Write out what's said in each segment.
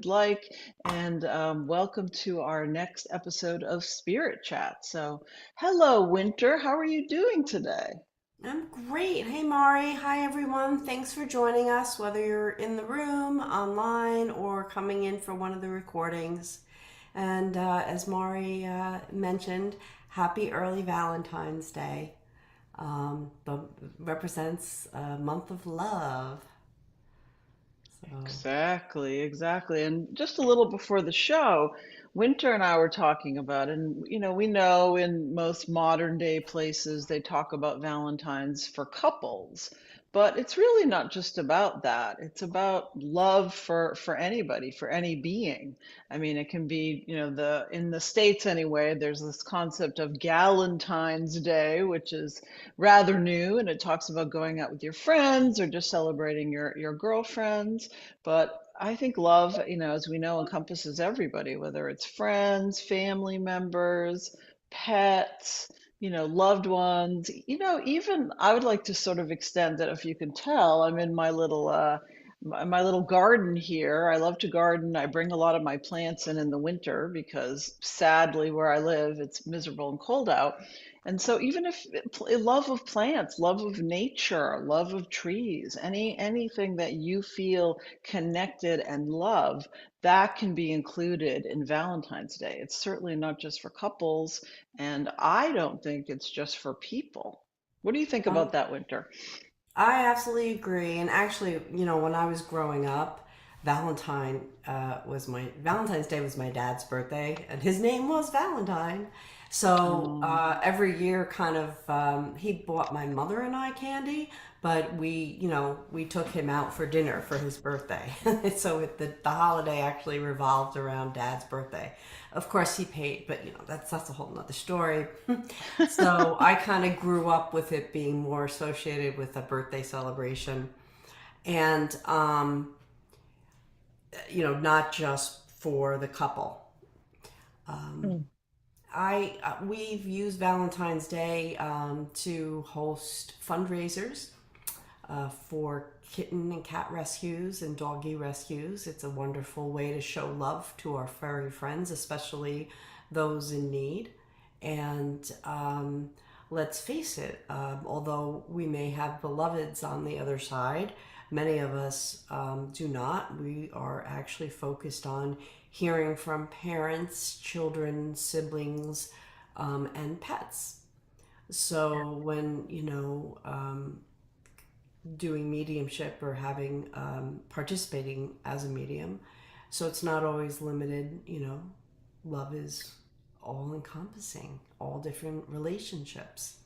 like, and welcome to our next episode of Spirit Chat. So, hello, Winter. How are you doing today? I'm great. Hey, Mari. Hi, everyone. Thanks for joining us, whether you're in the room, online, or coming in for one of the recordings. And as Mari mentioned, happy early Valentine's Day. But represents a month of love. So, Exactly. And just a little before the show, Winter and I were talking about, and we know in most modern day places they talk about Valentine's for couples, but it's really not just about that. It's about love for anybody, for any being. I mean, it can be, the in the States anyway, there's this concept of Galentine's Day, which is rather new, and it talks about going out with your friends or just celebrating your girlfriends. But I think love, as we know, encompasses everybody, whether it's friends, family members, pets, loved ones. Even I would like to sort of extend it, if you can tell, I'm in my little garden here. I love to garden. I bring a lot of my plants in the winter because sadly where I live, it's miserable and cold out. And so even if love of plants, love of nature, love of trees, anything that you feel connected and love, that can be included in Valentine's Day. It's certainly not just for couples, and I don't think it's just for people. What do you think um, about that, Winter? I absolutely agree. And actually, when I was growing up, Valentine's Day was my dad's birthday, and his name was Valentine. So Um, every year, kind of, he bought my mother and I candy, but we took him out for dinner for his birthday. So the holiday actually revolved around dad's birthday. Of course, he paid, but that's a whole nother story. So I kind of grew up with it being more associated with a birthday celebration, and not just for the couple. Mm. We've used Valentine's Day to host fundraisers for kitten and cat rescues and doggy rescues. It's a wonderful way to show love to our furry friends, especially those in need. And let's face it, although we may have beloveds on the other side, many of us do not. We are actually focused on hearing from parents, children, siblings, and pets. So when, doing mediumship or having participating as a medium, so it's not always limited. Love is all encompassing, all different relationships.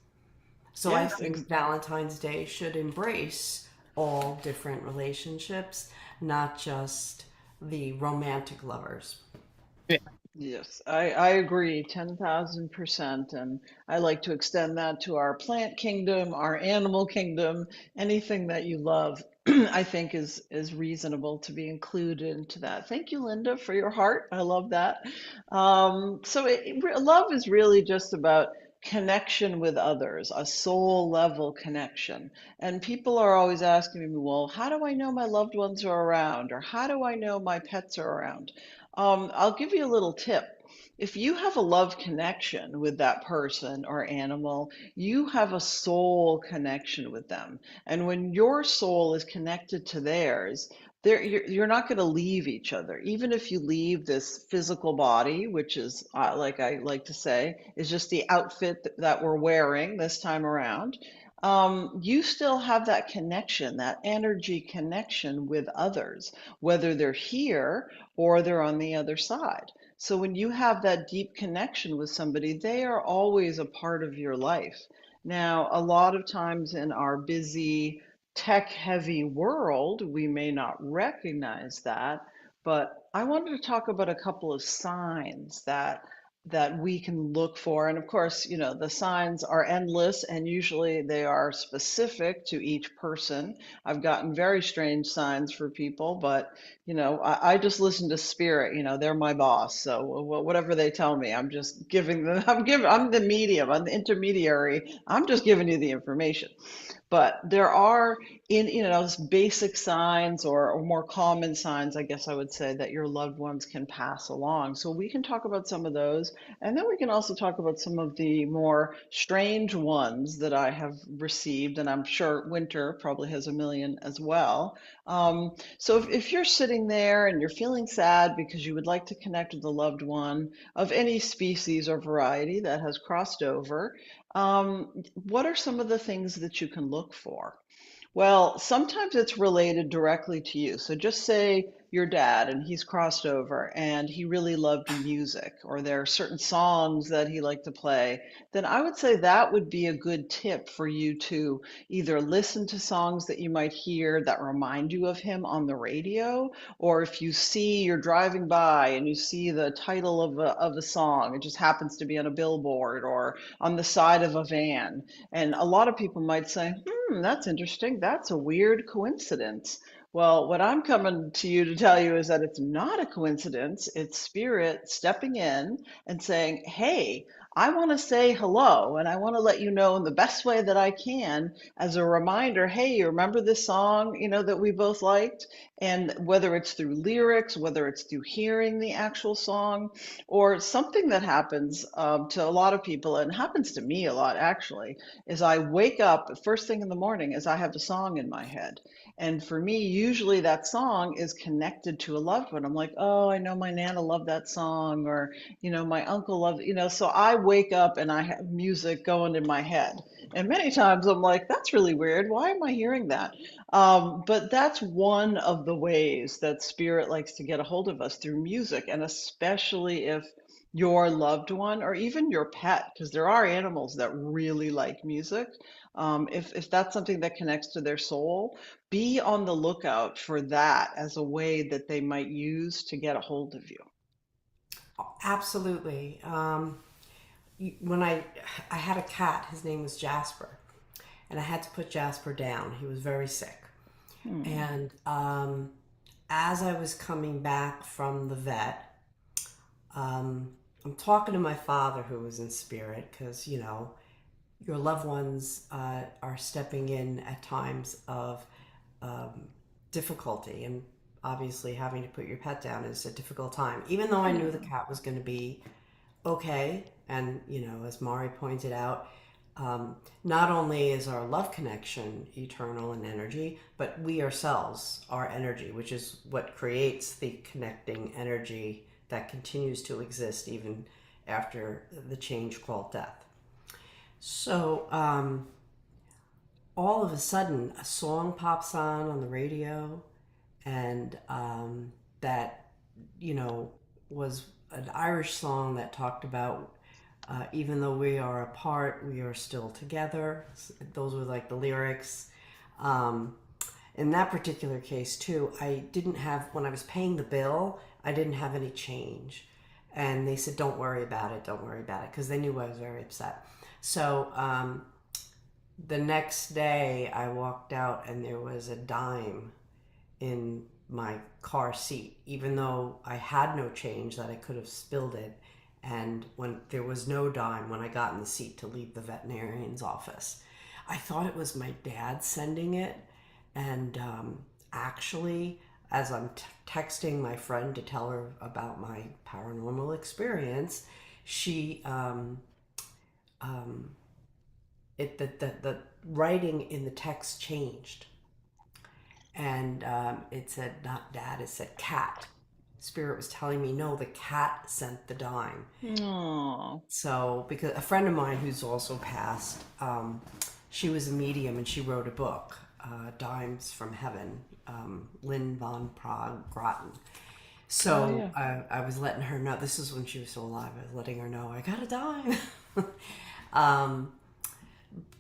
So I Yes, think Valentine's Day should embrace all different relationships, not just the romantic lovers. yes, I agree 10,000%. And I like to extend that to our plant kingdom, our animal kingdom, anything that you love, I think is reasonable to be included into that. Thank you, Linda, for your heart. I love that. Love is really just about connection with others, a soul level connection. And people are always asking me, well, how do I know my loved ones are around? Or how do I know my pets are around? I'll give you a little tip. If you have a love connection with that person or animal, you have a soul connection with them. And when your soul is connected to theirs, you're not going to leave each other. Even if you leave this physical body, which is, like I like to say, is just the outfit that we're wearing this time around, you still have that connection, that energy connection with others, whether they're here or they're on the other side. So when you have that deep connection with somebody, they are always a part of your life. Now, a lot of times in our busy, tech heavy world, we may not recognize that, but I wanted to talk about a couple of signs that we can look for. And of course, the signs are endless and usually they are specific to each person. I've gotten very strange signs for people, but I just listen to spirit. They're my boss. So whatever they tell me, I'm just giving them, I'm the medium, I'm the intermediary. I'm just giving you the information. But there are basic signs or more common signs, I guess I would say, that your loved ones can pass along. So we can talk about some of those, and then we can also talk about some of the more strange ones that I have received, and I'm sure Winter probably has a million as well. So if you're sitting there and you're feeling sad because you would like to connect with a loved one of any species or variety that has crossed over, what are some of the things that you can look for? Well, sometimes it's related directly to you. So just say your dad and he's crossed over and he really loved music, or there are certain songs that he liked to play, then I would say that would be a good tip for you to either listen to songs that you might hear that remind you of him on the radio, or if you're driving by and you see the title of a song, it just happens to be on a billboard or on the side of a van. And a lot of people might say, that's interesting. That's a weird coincidence. Well, what I'm coming to you to tell you is that it's not a coincidence. It's spirit stepping in and saying, hey, I want to say hello and I want to let you know in the best way that I can as a reminder, hey, you remember this song, that we both liked? And whether it's through lyrics, whether it's through hearing the actual song, or something that happens to a lot of people, and happens to me a lot actually, is I wake up first thing in the morning as I have a song in my head. And for me, usually that song is connected to a loved one. I'm like, oh, I know my Nana loved that song, or, my uncle loved, so I wake up and I have music going in my head. And many times I'm like, that's really weird. Why am I hearing that? But that's one of the ways that spirit likes to get a hold of us, through music, and especially if your loved one or even your pet, because there are animals that really like music. If that's something that connects to their soul, be on the lookout for that as a way that they might use to get a hold of you. Absolutely. When I had a cat, his name was Jasper, and I had to put Jasper down. He was very sick, Hmm. and as I was coming back from the vet, I'm talking to my father, who was in spirit, because your loved ones are stepping in at times of um, difficulty, and obviously having to put your pet down is a difficult time. Even though I knew the Yeah. cat was going to be okay, and as Mari pointed out, not only is our love connection eternal in energy, but we ourselves are energy, which is what creates the connecting energy that continues to exist even after the change called death. So, all of a sudden, a song pops on the radio, and that, you know, was an Irish song that talked about even though we are apart, we are still together. Those were like the lyrics. Um, in that particular case, too, I didn't have, when I was paying the bill, I didn't have any change. And they said, don't worry about it, don't worry about it, because they knew I was very upset. So the next day, I walked out and there was a dime in my car seat, even though I had no change that I could have spilled it. And when there was no dime when I got in the seat to leave the veterinarian's office, I thought it was my dad sending it. And actually, as I'm texting my friend to tell her about my paranormal experience, she um, the writing in the text changed, and it said not dad, it said cat. Spirit was telling me, no, the cat sent the dime. Oh, So, because a friend of mine who's also passed, she was a medium and she wrote a book, Dimes from Heaven, Lynn von Prague Groton. oh So yeah. I was letting her know, this is when she was still alive, I was letting her know, I got a dime. um,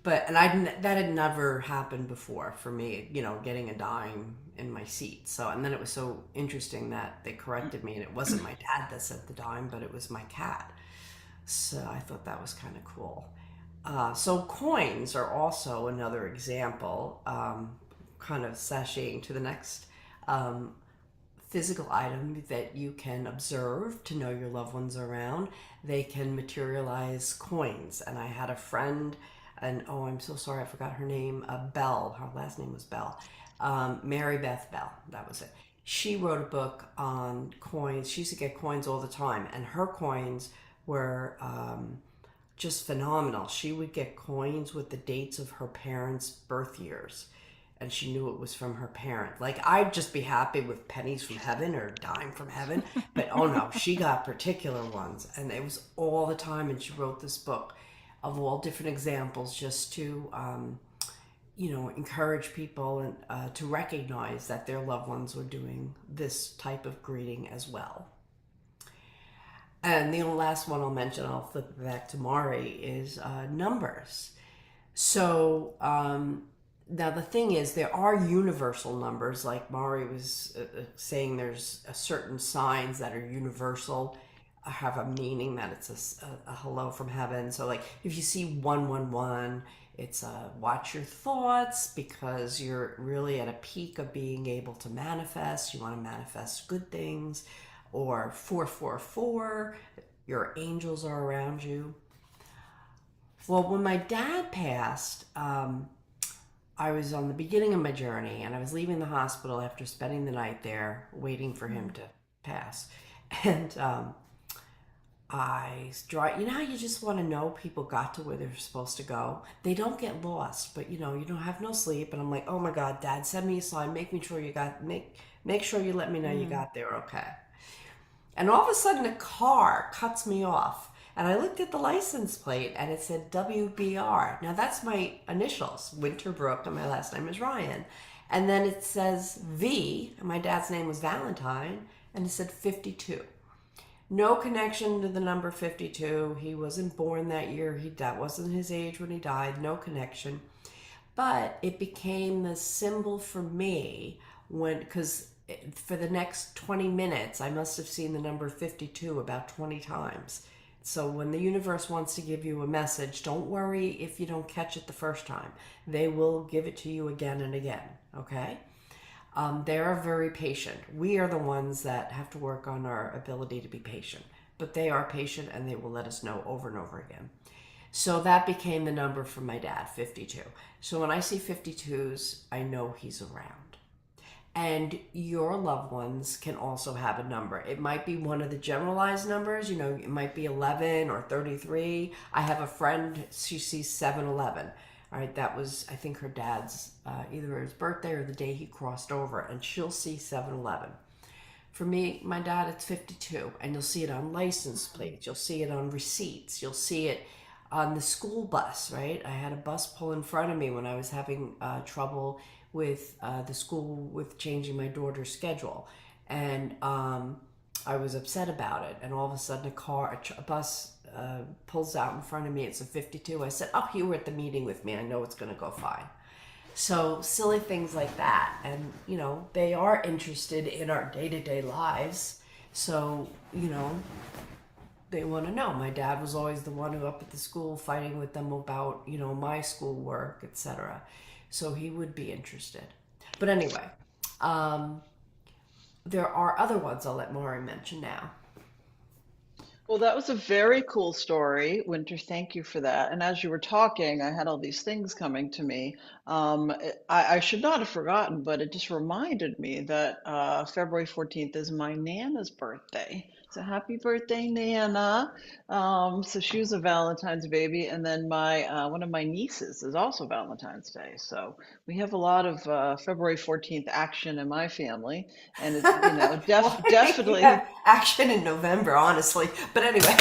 but and that had never happened before for me, getting a dime in my seat. So, and then it was so interesting that they corrected me, and it wasn't my dad that sent the dime, but it was my cat. So I thought that was kind of cool. So coins are also another example, kind of sashaying to the next um, physical item that you can observe to know your loved ones are around. They can materialize coins. And I had a friend and oh, I'm so sorry, I forgot her name. Bell. Her last name was Bell. Mary Beth Bell. That was it. She wrote a book on coins. She used to get coins all the time, and her coins were just phenomenal. She would get coins with the dates of her parents' birth years, and she knew it was from her parent. Like, I'd just be happy with pennies from heaven or dime from heaven, but oh no, she got particular ones, and it was all the time. And she wrote this book of all different examples just to encourage people and to recognize that their loved ones were doing this type of greeting as well. And the only last one I'll mention, I'll flip it back to Mari, is numbers. So now the thing is, there are universal numbers, like Mari was saying. There's certain signs that are universal, have a meaning, that it's a hello from heaven. So like if you see 111, it's watch your thoughts, because you're really at a peak of being able to manifest. You want to manifest good things. Or 444, your angels are around you. Well, when my dad passed, I was on the beginning of my journey, and I was leaving the hospital after spending the night there waiting for him to pass. And I drive. You know how you just want to know people got to where they're supposed to go? They don't get lost, but you don't have no sleep. And I'm like, oh my God, Dad, send me a sign. Make me sure you got make sure you let me know you Mm. got there, okay? And all of a sudden, a car cuts me off. And I looked at the license plate, and it said WBR. Now, that's my initials, Winter Brook, and my last name is Ryan. And then it says V, and my dad's name was Valentine, and it said 52. No connection to the number 52. He wasn't born that year. That wasn't his age when he died. No connection. But it became the symbol for me when, because for the next 20 minutes, I must have seen the number 52 about 20 times. So when the universe wants to give you a message, don't worry if you don't catch it the first time. They will give it to you again and again, okay? They are very patient. We are the ones that have to work on our ability to be patient. But they are patient, and they will let us know over and over again. So that became the number for my dad, 52. So when I see 52s, I know he's around. And your loved ones can also have a number. It might be one of the generalized numbers, it might be 11 or 33. I have a friend, she sees 711. All right, that was, I think, her dad's either his birthday or the day he crossed over, and she'll see 711. For me, my dad, it's 52, and you'll see it on license plates, you'll see it on receipts, you'll see it on the school bus, right? I had a bus pull in front of me when I was having trouble with the school with changing my daughter's schedule. And I was upset about it. And all of a sudden, a bus pulls out in front of me. It's a 52. I said, oh, you were at the meeting with me. I know it's going to go fine. So silly things like that. And, they are interested in our day to day lives. So, they want to know. My dad was always the one who up at the school fighting with them about, my schoolwork, etc. So he would be interested. But anyway, um, there are other ones I'll let Maury mention now. Well, that was a very cool story, Winter. Thank you for that. And as you were talking, I had all these things coming to me. I should not have forgotten, but it just reminded me that February 14th is my Nana's birthday. So happy birthday, Nana. So she was a Valentine's baby, and then my one of my nieces is also Valentine's Day. So we have a lot of February 14th action in my family, and it's Well, we definitely. have action in November, honestly. But anyway.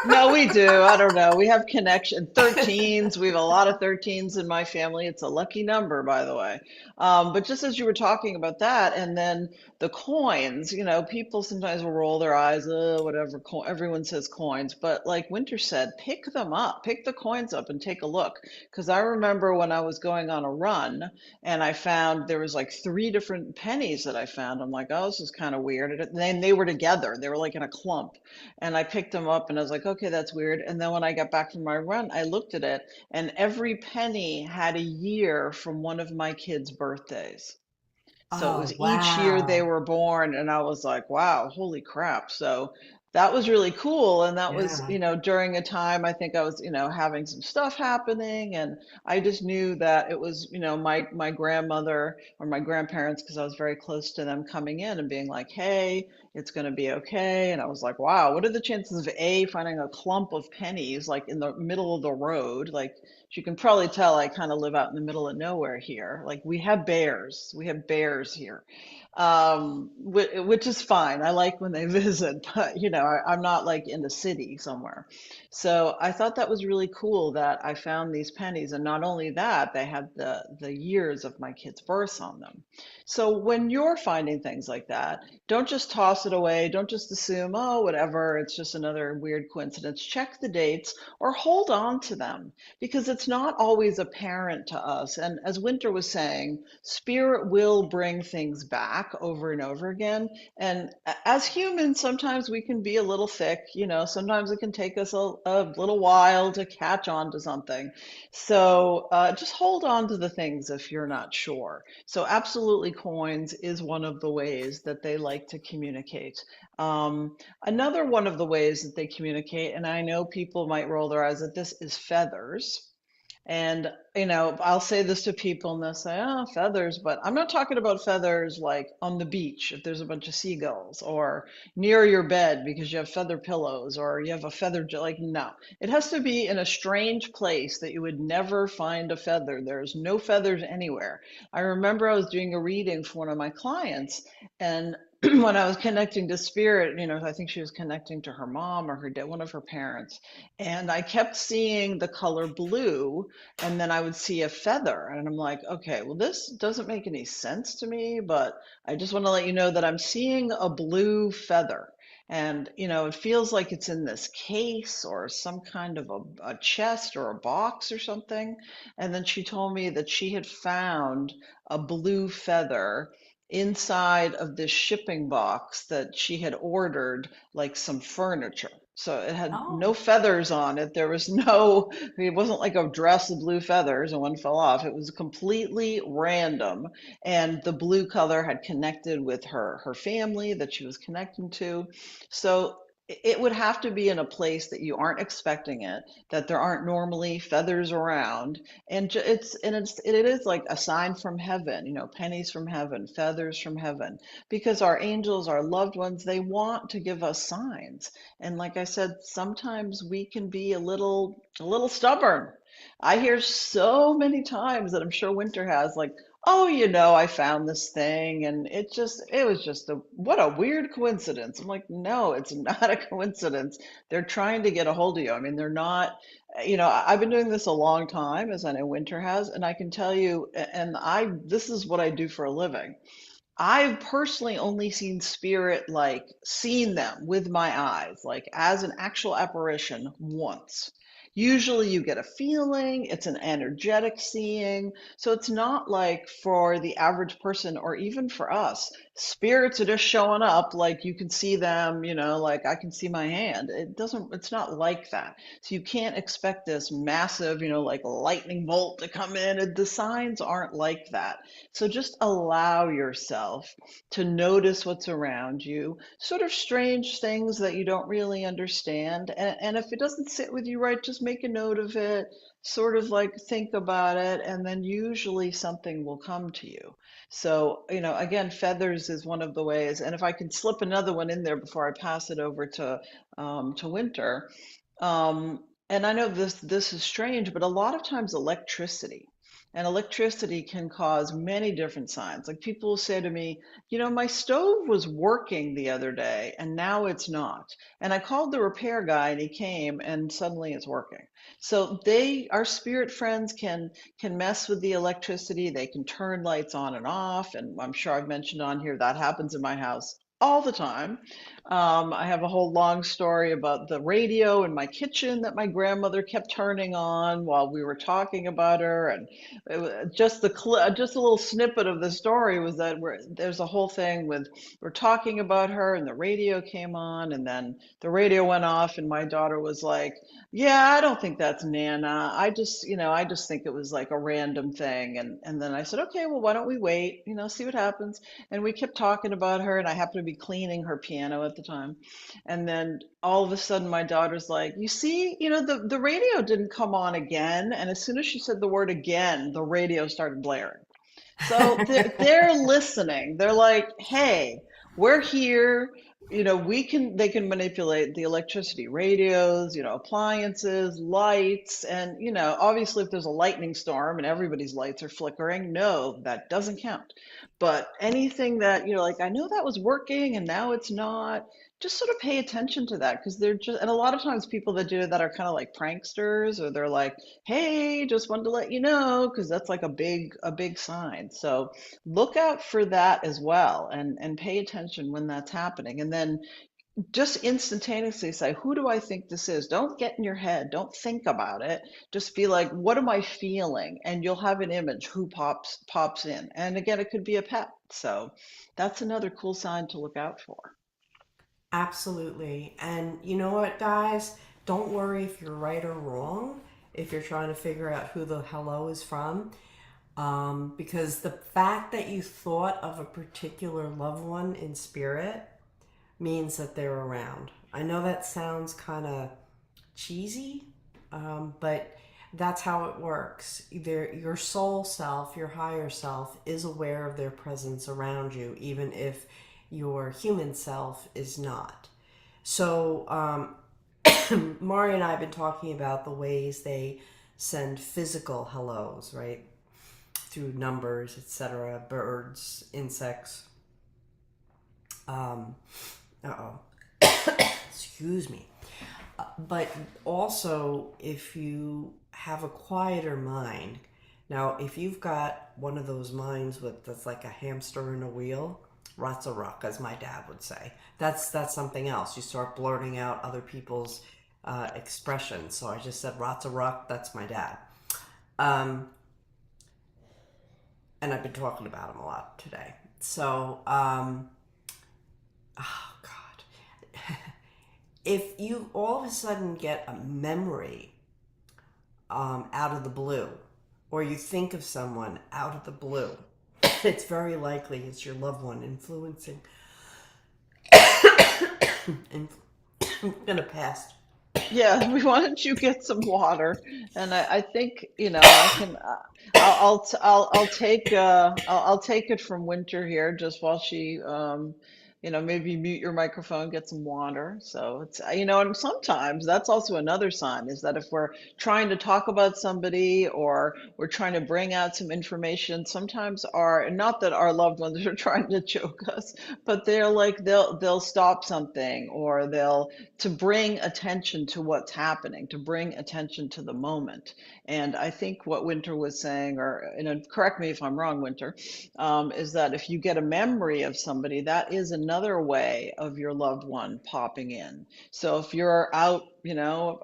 No, we do. I don't know. We have connection. 13s. We have a lot of 13s in my family. It's a lucky number, by the way. But just as you were talking about that, and then the coins, people sometimes will roll their eyes, whatever. Everyone says coins. But like Winter said, pick them up, pick the coins up and take a look. Because I remember when I was going on a run and I found there was like three different pennies that I found. I'm like, oh, this is kind of weird. And then they were together, they were like in a clump. And I picked them up and I was like, okay, that's weird. And then when I got back from my run, I looked at it and every penny had a year from one of my kids' birthdays. So it was Oh, each year they wow. were born, and I was like, wow, holy crap. So that was really cool. And that was, Yeah. during a time I think I was, having some stuff happening. And I just knew that it was, my grandmother or my grandparents, because I was very close to them, coming in and being like, hey, it's going to be okay. And I was like, wow, what are the chances of A, finding a clump of pennies like in the middle of the road? Like, you can probably tell I kind of live out in the middle of nowhere here. Like, we have bears here, which is fine. I like when they visit, but I'm not like in the city somewhere. So I thought that was really cool that I found these pennies, and not only that, they had the years of my kids' births on them. So when you're finding things like that, don't just toss it away. Don't just assume, oh, whatever, it's just another weird coincidence. Check the dates or hold on to them because it's not always apparent to us. And as Winter was saying, spirit will bring things back over and over again. And as humans, sometimes we can be a little thick, sometimes it can take us a little while to catch on to something. So just hold on to the things if you're not sure. So, absolutely, coins is one of the ways that they like to communicate. Another one of the ways that they communicate, and I know people might roll their eyes at this, is feathers. And, I'll say this to people and they'll say, oh, feathers, but I'm not talking about feathers like on the beach if there's a bunch of seagulls or near your bed because you have feather pillows or you have a feather, like, no. It has to be in a strange place that you would never find a feather. There's no feathers anywhere. I remember I was doing a reading for one of my clients, and when I was connecting to spirit, I think she was connecting to her mom or her dad, one of her parents. And I kept seeing the color blue, and then I would see a feather, and I'm like, okay, well, this doesn't make any sense to me, but I just want to let you know that I'm seeing a blue feather. And, it feels like it's in this case or some kind of a chest or a box or something. And then she told me that she had found a blue feather inside of this shipping box that she had ordered, like some furniture. So it had no Oh. feathers on it. There was no, it wasn't like a dress of blue feathers and one fell off. It was completely random. And the blue color had connected with her family that she was connecting to. So it would have to be in a place that you aren't expecting it, that there aren't normally feathers around. And it is like a sign from heaven, pennies from heaven, feathers from heaven, because our angels, our loved ones, they want to give us signs. And like I said, sometimes we can be a little stubborn. I hear so many times that I'm sure Winter has, like, oh, I found this thing and it was just what a weird coincidence. I'm like, no, it's not a coincidence. They're trying to get a hold of you. I mean, they're not, I've been doing this a long time, as I know Winter has, and I can tell you, this is what I do for a living. I've personally only seen spirit, like seen them with my eyes, like as an actual apparition once. Usually you get a feeling, it's an energetic seeing. So it's not like for the average person or even for us, spirits are just showing up, like you can see them, like I can see my hand. It's not like that. So you can't expect this massive, like lightning bolt to come in. The signs aren't like that. So just allow yourself to notice what's around you, sort of strange things that you don't really understand. And if it doesn't sit with you right, just make a note of it, sort of like think about it, and then usually something will come to you. So, again, feathers is one of the ways. And if I can slip another one in there before I pass it over to Winter, and I know this is strange, but a lot of times electricity. And electricity can cause many different signs. Like people will say to me, my stove was working the other day and now it's not. And I called the repair guy and he came and suddenly it's working. So our spirit friends can mess with the electricity. They can turn lights on and off. And I'm sure I've mentioned on here that happens in my house all the time. I have a whole long story about the radio in my kitchen that my grandmother kept turning on while we were talking about her, and just a little snippet of the story was that there's a whole thing with we're talking about her, and the radio came on, and then the radio went off, and my daughter was like, "Yeah, I don't think that's Nana. I just think it was like a random thing." And then I said, "Okay, well, why don't we wait? See what happens." And we kept talking about her, and I happened to be cleaning her piano at the time. And then all of a sudden, my daughter's like, "You see, the radio didn't come on again." And as soon as she said the word again, the radio started blaring. So they're listening. They're like, "Hey, we're here. They can manipulate the electricity, radios, appliances, lights, and obviously if there's a lightning storm and everybody's lights are flickering, no, that doesn't count. But anything that, like, I know that was working and now it's not, just sort of pay attention to that because they're just, and a lot of times people that do that are kind of like pranksters, or they're like, "Hey, just wanted to let you know," because that's like a big sign. So look out for that as well, and pay attention when that's happening. And then just instantaneously say, "Who do I think this is?" Don't get in your head. Don't think about it. Just be like, "What am I feeling?" And you'll have an image who pops in. And again, it could be a pet. So that's another cool sign to look out for. Absolutely. And you know what, guys? Don't worry if you're right or wrong if you're trying to figure out who the hello is from. Because the fact that you thought of a particular loved one in spirit means that they're around. I know that sounds kind of cheesy, but that's how it works. Either your soul self, your higher self, is aware of their presence around you, even if your human self is not. So, Mari and I have been talking about the ways they send physical hellos, right? Through numbers, etc., birds, insects. Um, uh-oh. Excuse me. But also, if you have a quieter mind, now if you've got one of those minds that's like a hamster in a wheel, rock, as my dad would say. That's something else. You start blurting out other people's expressions. So I just said rock. That's my dad. Um, and I've been talking about him a lot today. So, oh God. If you all of a sudden get a memory out of the blue, or you think of someone out of the blue, it's very likely it's your loved one influencing. I'm gonna pass. Yeah, why don't you get some water? And I think, I can, I'll take it from Winter here just while she, maybe mute your microphone, get some water. So it's, and sometimes that's also another sign, is that if we're trying to talk about somebody or we're trying to bring out some information, sometimes not that our loved ones are trying to choke us, but they'll stop something, or they'll to bring attention to what's happening, to bring attention to the moment. And I think what Winter was saying, or correct me if I'm wrong, Winter, is that if you get a memory of somebody, that is another way of your loved one popping in. So if you're out,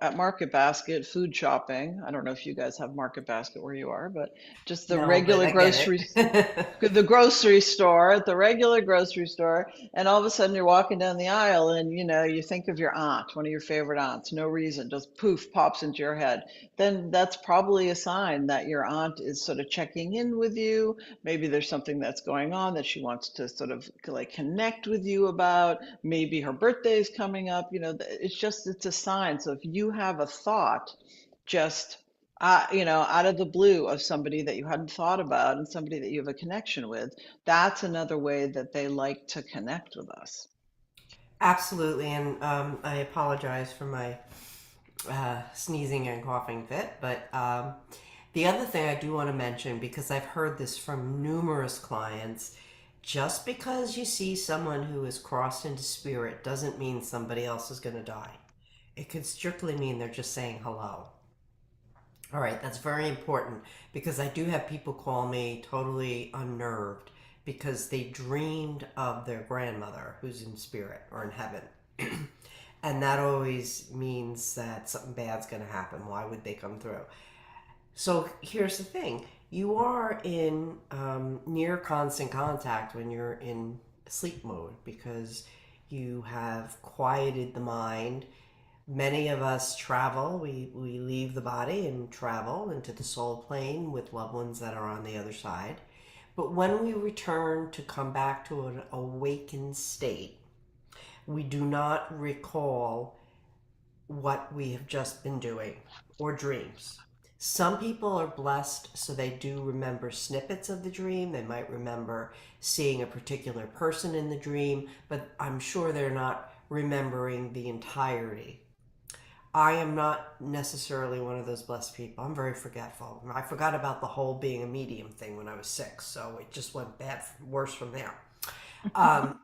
at Market Basket food shopping, I don't know if you guys have Market Basket where you are, but just the No, but regular I grocery get it. the grocery store, at the regular grocery store, and all of a sudden you're walking down the aisle and you think of your aunt, one of your favorite aunts, no reason, just poof, pops into your head. Then that's probably a sign that your aunt is sort of checking in with you. Maybe there's something that's going on that she wants to sort of like connect with you about. Maybe her birthday is coming up. It's a sign. So if you have a thought, just out of the blue, of somebody that you hadn't thought about and somebody that you have a connection with, that's another way that they like to connect with us. Absolutely, and I apologize for my sneezing and coughing fit. But the other thing I do want to mention, because I've heard this from numerous clients, just because you see someone who is crossed into spirit doesn't mean somebody else is going to die. It could strictly mean they're just saying hello. All right, that's very important because I do have people call me totally unnerved because they dreamed of their grandmother who's in spirit or in heaven. And that always means that something bad's going to happen. Why would they come through? So here's the thing, you are in near constant contact when you're in sleep mode because you have quieted the mind. Many of us travel, we leave the body and travel into the soul plane with loved ones that are on the other side. But when we return to come back to an awakened state, we do not recall what we have just been doing or dreams. Some people are blessed, so they do remember snippets of the dream. They might remember seeing a particular person in the dream, but I'm sure they're not remembering the entirety. I am not necessarily one of those blessed people. I'm very forgetful. I forgot about the whole being a medium thing when I was 6, so it just went bad, worse from there. Um,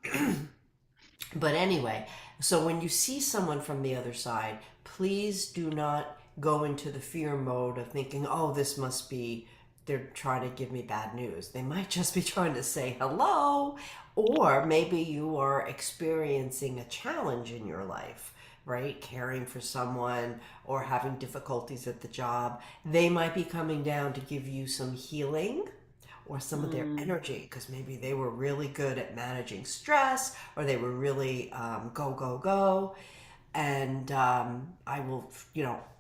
but anyway, so when you see someone from the other side, please do not go into the fear mode of thinking, oh, this must be, they're trying to give me bad news. They might just be trying to say hello, or maybe you are experiencing a challenge in your life, right? Caring for someone or having difficulties at the job. They might be coming down to give you some healing or some of their Mm, energy because maybe they were really good at managing stress or they were really go, go, go. And I will,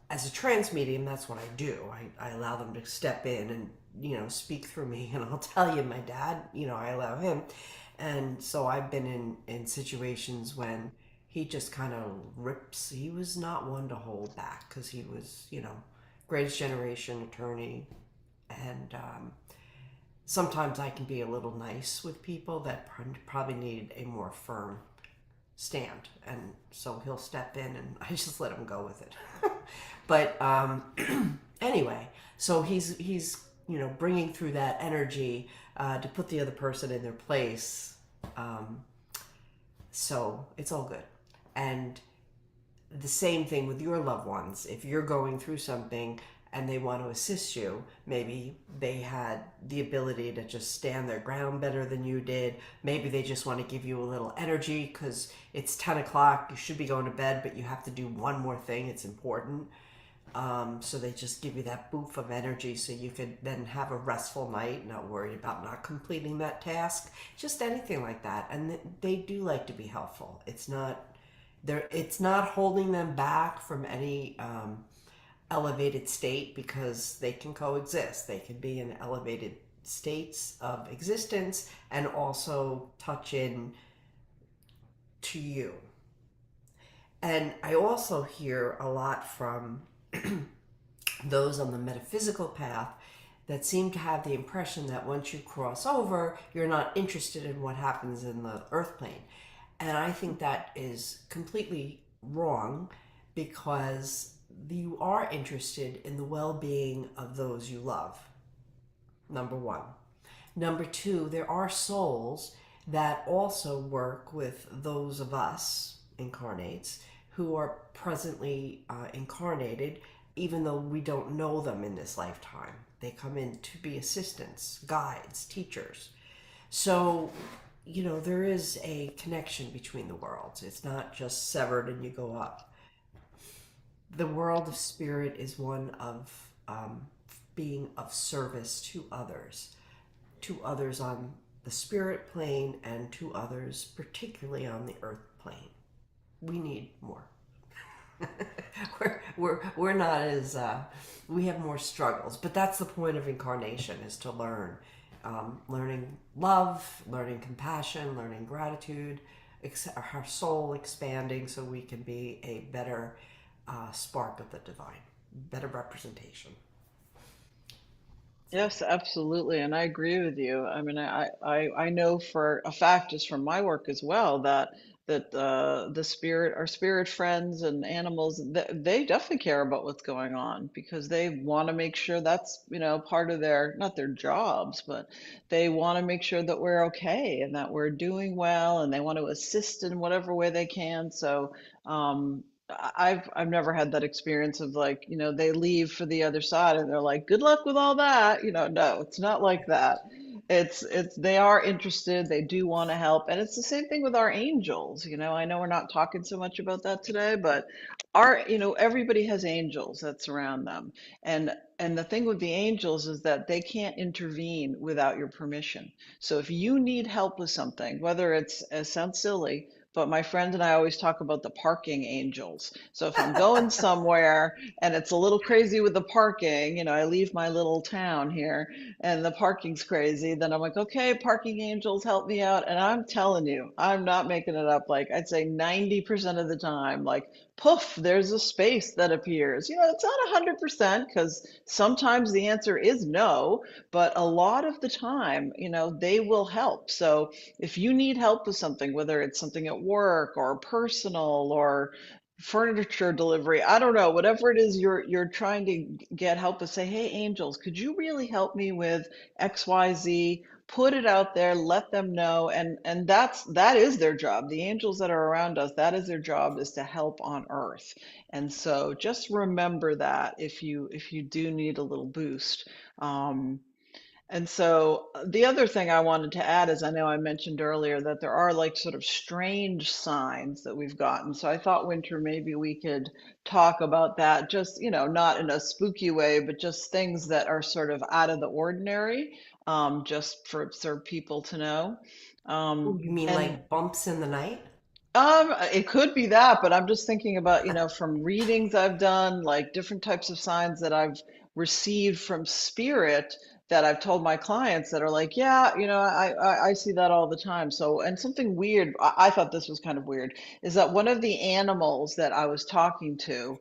as a trance medium, that's what I do. I allow them to step in and, speak through me. And I'll tell you, my dad, I allow him. And so I've been in situations when he just kind of rips. He was not one to hold back because he was, greatest generation attorney. And sometimes I can be a little nice with people that probably need a more firm stand, and so he'll step in, and I just let him go with it. But anyway, so he's bringing through that energy to put the other person in their place. Um, so it's all good, and the same thing with your loved ones. If you're going through something and they want to assist you, maybe they had the ability to just stand their ground better than you did. Maybe they just want to give you a little energy because it's 10 o'clock. You should be going to bed, but you have to do one more thing. It's important. So they just give you that boost of energy so you could then have a restful night, not worried about not completing that task, just anything like that. And they do like to be helpful. It's not holding them back from any elevated state because they can coexist. They can be in elevated states of existence and also touch in to you. And I also hear a lot from those on the metaphysical path that seem to have the impression that once you cross over, you're not interested in what happens in the earth plane. And I think that is completely wrong because you are interested in the well being of those you love, number one. Number two, there are souls that also work with those of us, incarnates, who are presently incarnated, even though we don't know them in this lifetime. They come in to be assistants, guides, teachers. So, there is a connection between the worlds. It's not just severed and you go up. The world of spirit is one of being of service to others on the spirit plane and to others, particularly on the earth plane. We need more. we're not as we have more struggles, but that's the point of incarnation is to learn, learning love, learning compassion, learning gratitude, our soul expanding so we can be a better spark of the divine, better representation. yes, absolutely. And I agree with you. I mean, I know for a fact, just from my work as well, that the spirit, our spirit friends and animals, they definitely care about what's going on because they want to make sure that's, part of their, not their jobs, but they want to make sure that we're okay and that we're doing well, and they want to assist in whatever way they can. So, I've never had that experience of like, they leave for the other side and they're like, good luck with all that. No, it's not like that. It's they are interested, they do want to help. And it's the same thing with our angels. I know we're not talking so much about that today, but everybody has angels that surround them. And the thing with the angels is that they can't intervene without your permission. So if you need help with something, whether it's, it sounds silly, but my friend and I always talk about the parking angels. So if I'm going somewhere and it's a little crazy with the parking, I leave my little town here and the parking's crazy, then I'm like, okay, parking angels, help me out. And I'm telling you, I'm not making it up. Like I'd say 90% of the time, like poof, there's a space that appears. It's not 100% because sometimes the answer is no, but a lot of the time, they will help. So if you need help with something, whether it's something at work or personal or furniture delivery, I don't know, whatever it is you're trying to get help with, say, hey, angels, could you really help me with XYZ? Put it out there, let them know, and that is their job. The angels that are around us, that is their job, is to help on earth. And so just remember that if you do need a little boost. And so the other thing I wanted to add is I know I mentioned earlier that there are like sort of strange signs that we've gotten. So I thought, Winter, maybe we could talk about that, just, not in a spooky way, but just things that are sort of out of the ordinary, just for people to know. Oh, Um, you mean and like bumps in the night? it could be that, but I'm just thinking about, from readings I've done, like different types of signs that I've received from spirit that I've told my clients that are like, yeah, I see that all the time. So, and something weird, I thought this was kind of weird, is that one of the animals that I was talking to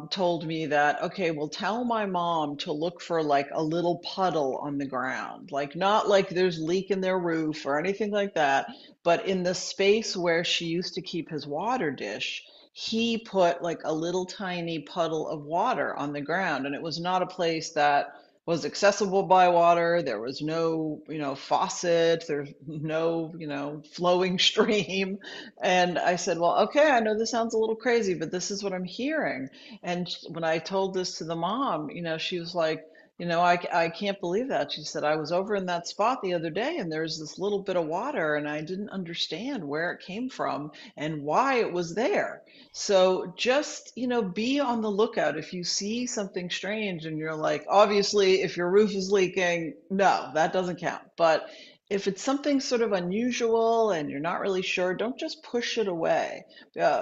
told me that, okay, well, tell my mom to look for like a little puddle on the ground, like not like there's leak in their roof or anything like that, but in the space where she used to keep his water dish, he put like a little tiny puddle of water on the ground. And it was not a place that was accessible by water. There was no, faucet. There's no, flowing stream. And I said, well, okay, I know this sounds a little crazy, but this is what I'm hearing. And when I told this to the mom, she was like, I can't believe that. She said, I was over in that spot the other day and there's this little bit of water and I didn't understand where it came from and why it was there. So just, be on the lookout. If you see something strange and you're like, obviously, if your roof is leaking, no, that doesn't count. But if it's something sort of unusual and you're not really sure, don't just push it away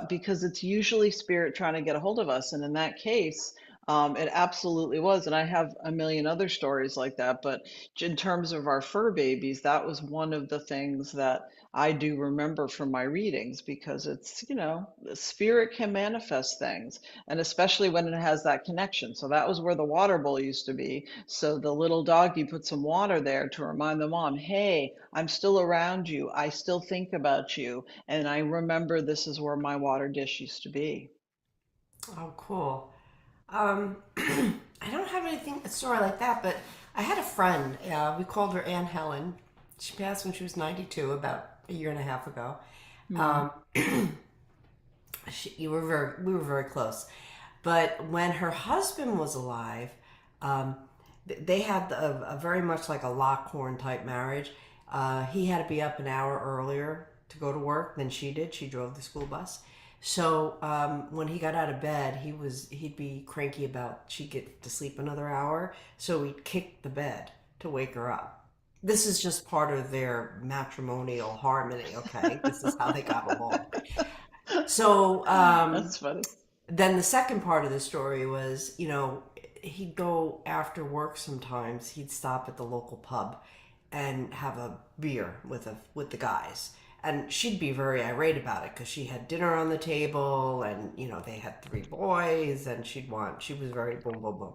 because it's usually spirit trying to get a hold of us. And in that case, it absolutely was. And I have a million other stories like that. But in terms of our fur babies, that was one of the things that I do remember from my readings because it's, the spirit can manifest things, and especially when it has that connection. So that was where the water bowl used to be. So the little doggy put some water there to remind the mom, hey, I'm still around you. I still think about you. And I remember this is where my water dish used to be. Oh, cool. I don't have anything a story like that, but I had a friend. We called her Aunt Helen. She passed when she was 92, about a year and a half ago. Hmm. Um, we were very close. But when her husband was alive, um, they had a very much like a Lockhorn type marriage. He had to be up an hour earlier to go to work than she did. She drove the school bus. So when he got out of bed, he'd be cranky about she'd get to sleep another hour. So he'd kick the bed to wake her up. This is just part of their matrimonial harmony. Okay, this is how they got along. So That's funny. then the second part of the story was, he'd go after work sometimes. He'd stop at the local pub and have a beer with the guys. And she'd be very irate about it because she had dinner on the table and, they had three boys and she was very boom, boom, boom.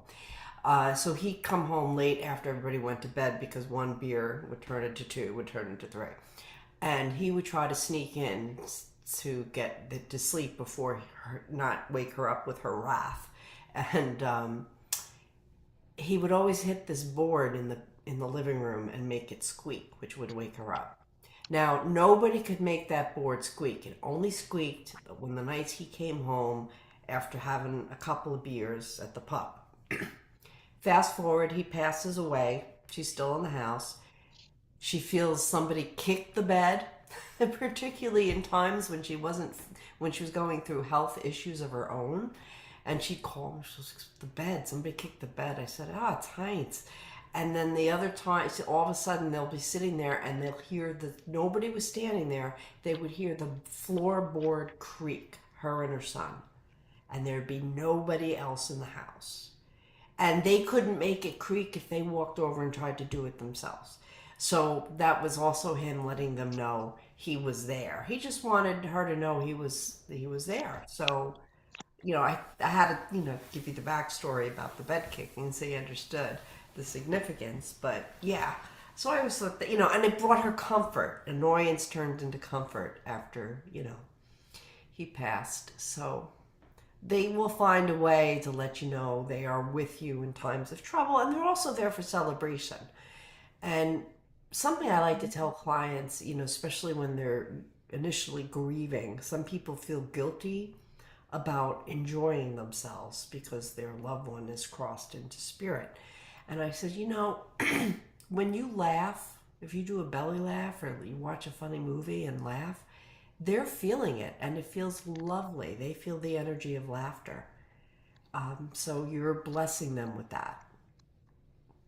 So he'd come home late after everybody went to bed because one beer would turn into two, would turn into three. And he would try to sneak in to get to sleep before not wake her up with her wrath. And he would always hit this board in the living room and make it squeak, which would wake her up. Now, nobody could make that board squeak. It only squeaked when the nights he came home after having a couple of beers at the pub. Fast forward, he passes away. She's still in the house. She feels somebody kick the bed, particularly in times when she was going through health issues of her own. And she'd call me, she was like, the bed, somebody kicked the bed. I said, it's Heinz. And then the other time, so all of a sudden they'll be sitting there and they'll hear nobody was standing there. They would hear the floorboard creak, her and her son, and there'd be nobody else in the house. And they couldn't make it creak if they walked over and tried to do it themselves. So that was also him letting them know he was there. He just wanted her to know he was there. So I had to, give you the backstory about the bed kicking so you understood the significance. But yeah, so I always thought that, and it brought her comfort. Annoyance turned into comfort after, he passed. So they will find a way to let you know they are with you in times of trouble, and they're also there for celebration. And something I like to tell clients, especially when they're initially grieving, some people feel guilty about enjoying themselves because their loved one is crossed into spirit. And I said, when you laugh, if you do a belly laugh or you watch a funny movie and laugh, they're feeling it and it feels lovely. They feel the energy of laughter. So you're blessing them with that.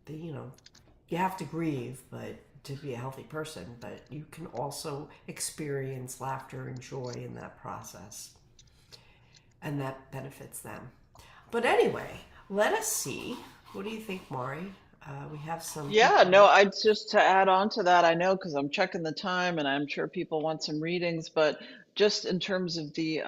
You have to grieve, but to be a healthy person, but you can also experience laughter and joy in that process, and that benefits them. But anyway, let us see. What do you think, Maury? We have some Yeah, people. no, I just to add on to that, I know because I'm checking the time and I'm sure people want some readings, but just in terms of the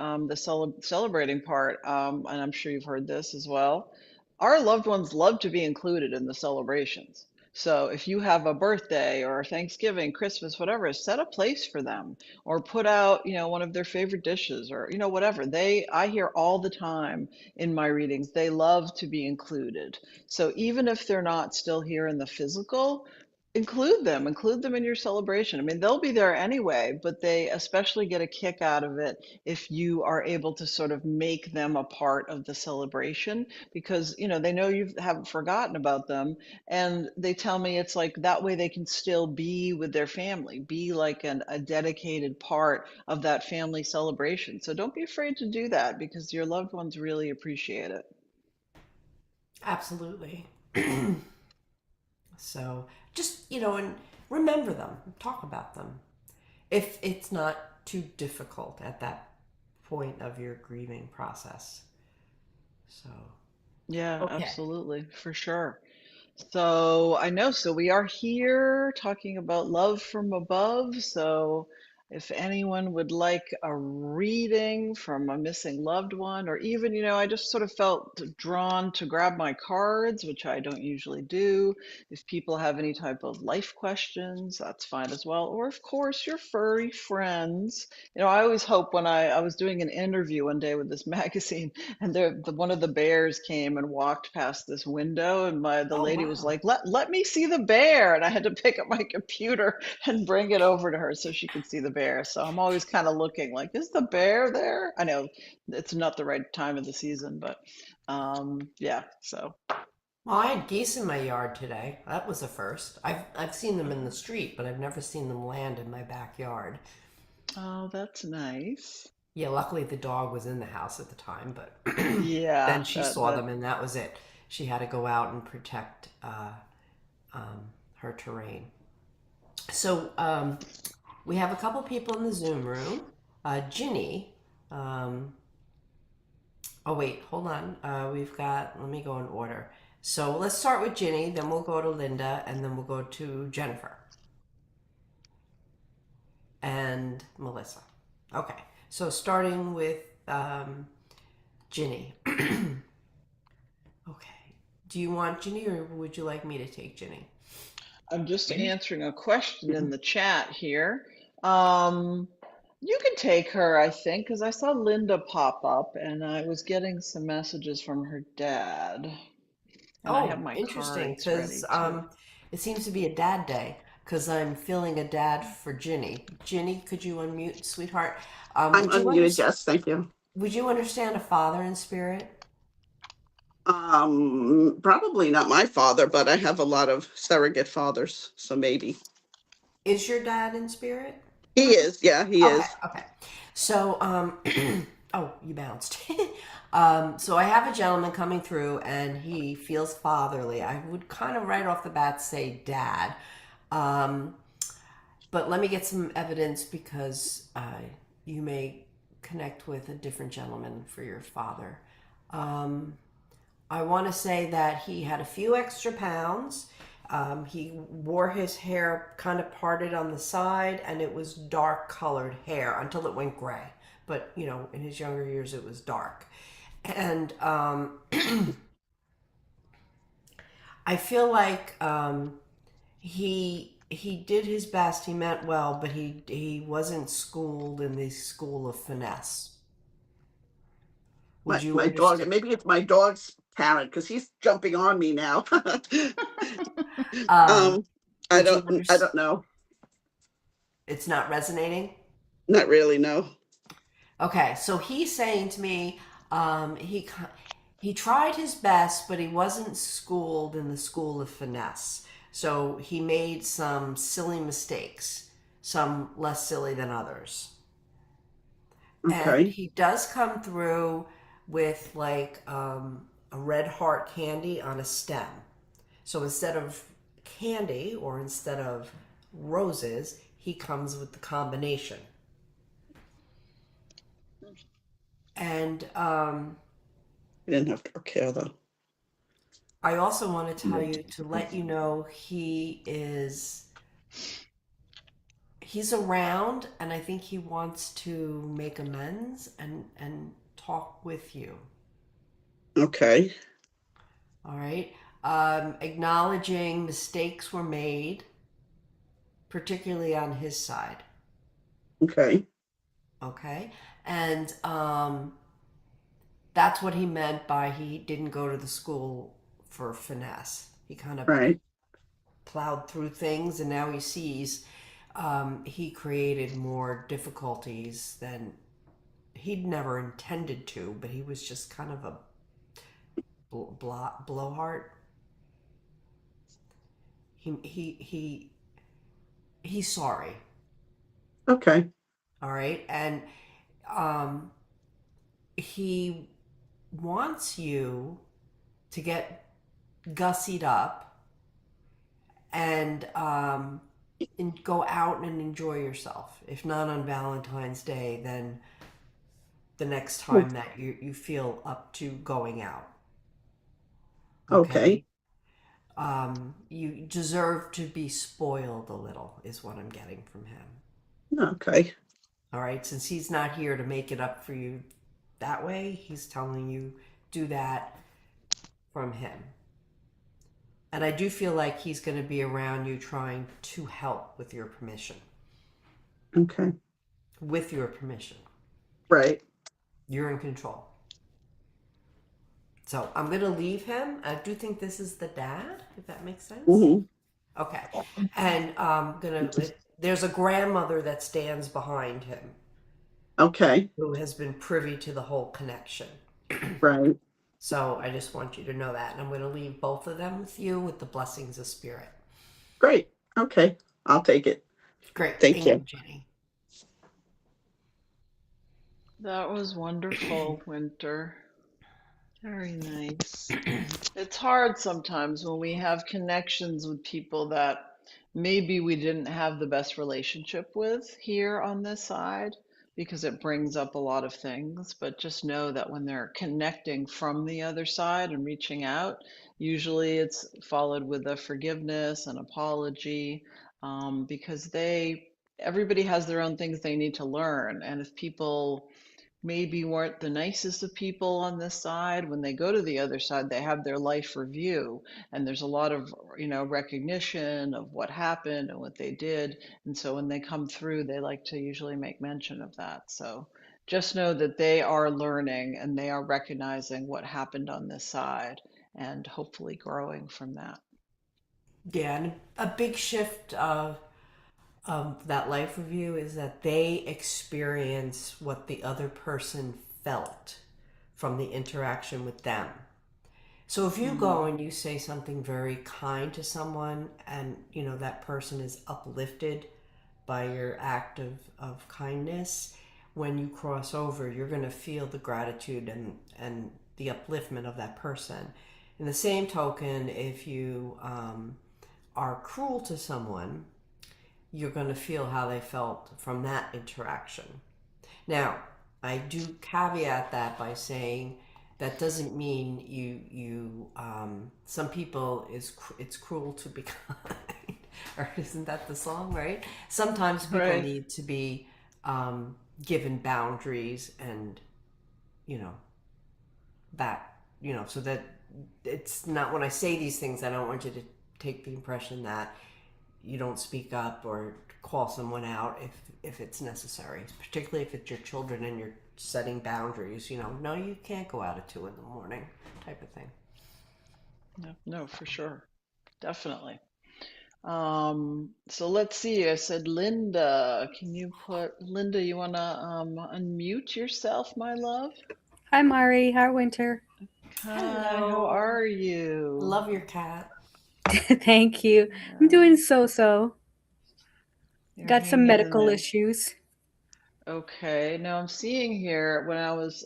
celebrating part, and I'm sure you've heard this as well, our loved ones love to be included in the celebrations. So if you have a birthday or Thanksgiving, Christmas, whatever, set a place for them or put out, one of their favorite dishes or, whatever. I hear all the time in my readings, they love to be included. So even if they're not still here in the physical, include them in your celebration. I mean, they'll be there anyway, but they especially get a kick out of it if you are able to sort of make them a part of the celebration because, they know you haven't forgotten about them. And they tell me it's like that way they can still be with their family, be like a dedicated part of that family celebration. So don't be afraid to do that because your loved ones really appreciate it. Absolutely. So just, and remember them, talk about them. If it's not too difficult at that point of your grieving process. So, Yeah, okay. absolutely, for sure. So I know, so we are here talking about love from above. So if anyone would like a reading from a missing loved one, or even, I just sort of felt drawn to grab my cards, which I don't usually do. If people have any type of life questions, that's fine as well. Or of course, your furry friends. I always hope when I was doing an interview one day with this magazine, and one of the bears came and walked past this window, and the Oh, lady was wow. like, "Let me see the bear," and I had to pick up my computer and bring it over to her so she could see the bear. So I'm always kind of looking like, is the bear there? I know it's not the right time of the season, but yeah. So Well, I had geese in my yard today. That was a first. I've seen them in the street, but I've never seen them land in my backyard. oh, that's nice. Yeah, luckily the dog was in the house at the time, but then Yeah, she that saw that them and that was it. She had to go out and protect her terrain. So we have a couple people in the Zoom room. Ginny. Um, oh, wait, hold on. Let me go in order. So let's start with Ginny, then we'll go to Linda, and then we'll go to Jennifer and Melissa. Okay, so starting with Ginny. Okay. Do you want Ginny or would you like me to take Ginny? I'm just Me? answering a question in the chat here. Um, you can take her, I think, because I saw Linda pop up and I was getting some messages from her dad. And I have Oh, my interesting, cards because ready too. it seems to be a dad day, because I'm feeling a dad for Ginny. Ginny, could you unmute, sweetheart? I'm unmuted, yes, thank you. Would you understand a father in spirit? Probably not my father, but I have a lot of surrogate fathers, so maybe. Is your dad in spirit? He is, yeah, he Okay, is. okay. So, Oh, you bounced. So I have a gentleman coming through, and he feels fatherly. I would kind of right off the bat say dad. Um, but let me get some evidence because you may connect with a different gentleman for your father. Um, I want to say that he had a few extra pounds. He wore his hair kind of parted on the side, and it was dark colored hair until it went gray. But, in his younger years, it was dark. And I feel like he did his best. He meant well, but he wasn't schooled in the school of finesse. Would you My dog, understand? maybe it's my dog's parent because he's jumping on me now. Um, um, would you I understand? don't know. It's not resonating. Not really, no. Okay, so he's saying to me, he tried his best, but he wasn't schooled in the school of finesse. So he made some silly mistakes, some less silly than others. And Okay, he does come through with like a red heart candy on a stem. So instead of candy or instead of roses, he comes with the combination. And you didn't have dark hair though. I also want to tell you to let you know he's around, and I think he wants to make amends and talk with you. Okay, All right. Acknowledging mistakes were made, particularly on his side. okay, Okay. And that's what he meant by he didn't go to the school for finesse. He kind of right. plowed through things, and now he sees he created more difficulties than he'd never intended to, but he was just kind of a blowhard. He's sorry. Okay, All right, and um, he wants you to get gussied up and go out and enjoy yourself. If not on Valentine's Day, then the next time that you feel up to going out. okay, Okay. You deserve to be spoiled a little, is what I'm getting from him. okay, All right. Since he's not here to make it up for you that way, he's telling you do that from him. And I do feel like he's going to be around you trying to help with your permission. okay, With your permission. right. You're in control. So I'm going to leave him. I do think this is the dad, if that makes sense. Hmm. Okay. And I'm going to, there's a grandmother that stands behind him Okay, who has been privy to the whole connection. right. So I just want you to know that. And I'm going to leave both of them with you with the blessings of spirit. Great. Okay, I'll take it. Great. Thank Thank you, you. Jenny. That was wonderful, Winter. Very nice. It's hard sometimes when we have connections with people that maybe we didn't have the best relationship with here on this side because it brings up a lot of things. But just know that when they're connecting from the other side and reaching out, usually it's followed with a forgiveness, an apology, because everybody has their own things they need to learn. And if people maybe weren't the nicest of people on this side, when they go to the other side they have their life review, and there's a lot of recognition of what happened and what they did, and so when they come through they like to usually make mention of that. So just know that they are learning and they are recognizing what happened on this side and hopefully growing from that. Yeah, and a big shift of that life review is that they experience what the other person felt from the interaction with them. So if you Mm, go and you say something very kind to someone and that person is uplifted by your act of kindness, when you cross over, you're going to feel the gratitude and the upliftment of that person. In the same token, if you are cruel to someone, you're going to feel how they felt from that interaction. Now, I do caveat that by saying that doesn't mean some people it's cruel to be kind, or isn't that the song, right? Sometimes people Right. need to be given boundaries, and you know that so that it's not, when I say these things, I don't want you to take the impression that you don't speak up or call someone out if it's necessary, particularly if it's your children and you're setting boundaries. No, you can't go out at 2 in the morning, type of thing. No, no, for sure. Definitely. So let's see. I said Linda. Can you put Linda, you wanna unmute yourself, my love? Hi, Mari. Hi, Winter. Hi, how Hello. are you? Love your cat. Thank you. I'm Yeah, doing so. you're Got some hanging in medical there. issues. Okay, now I'm seeing here when I was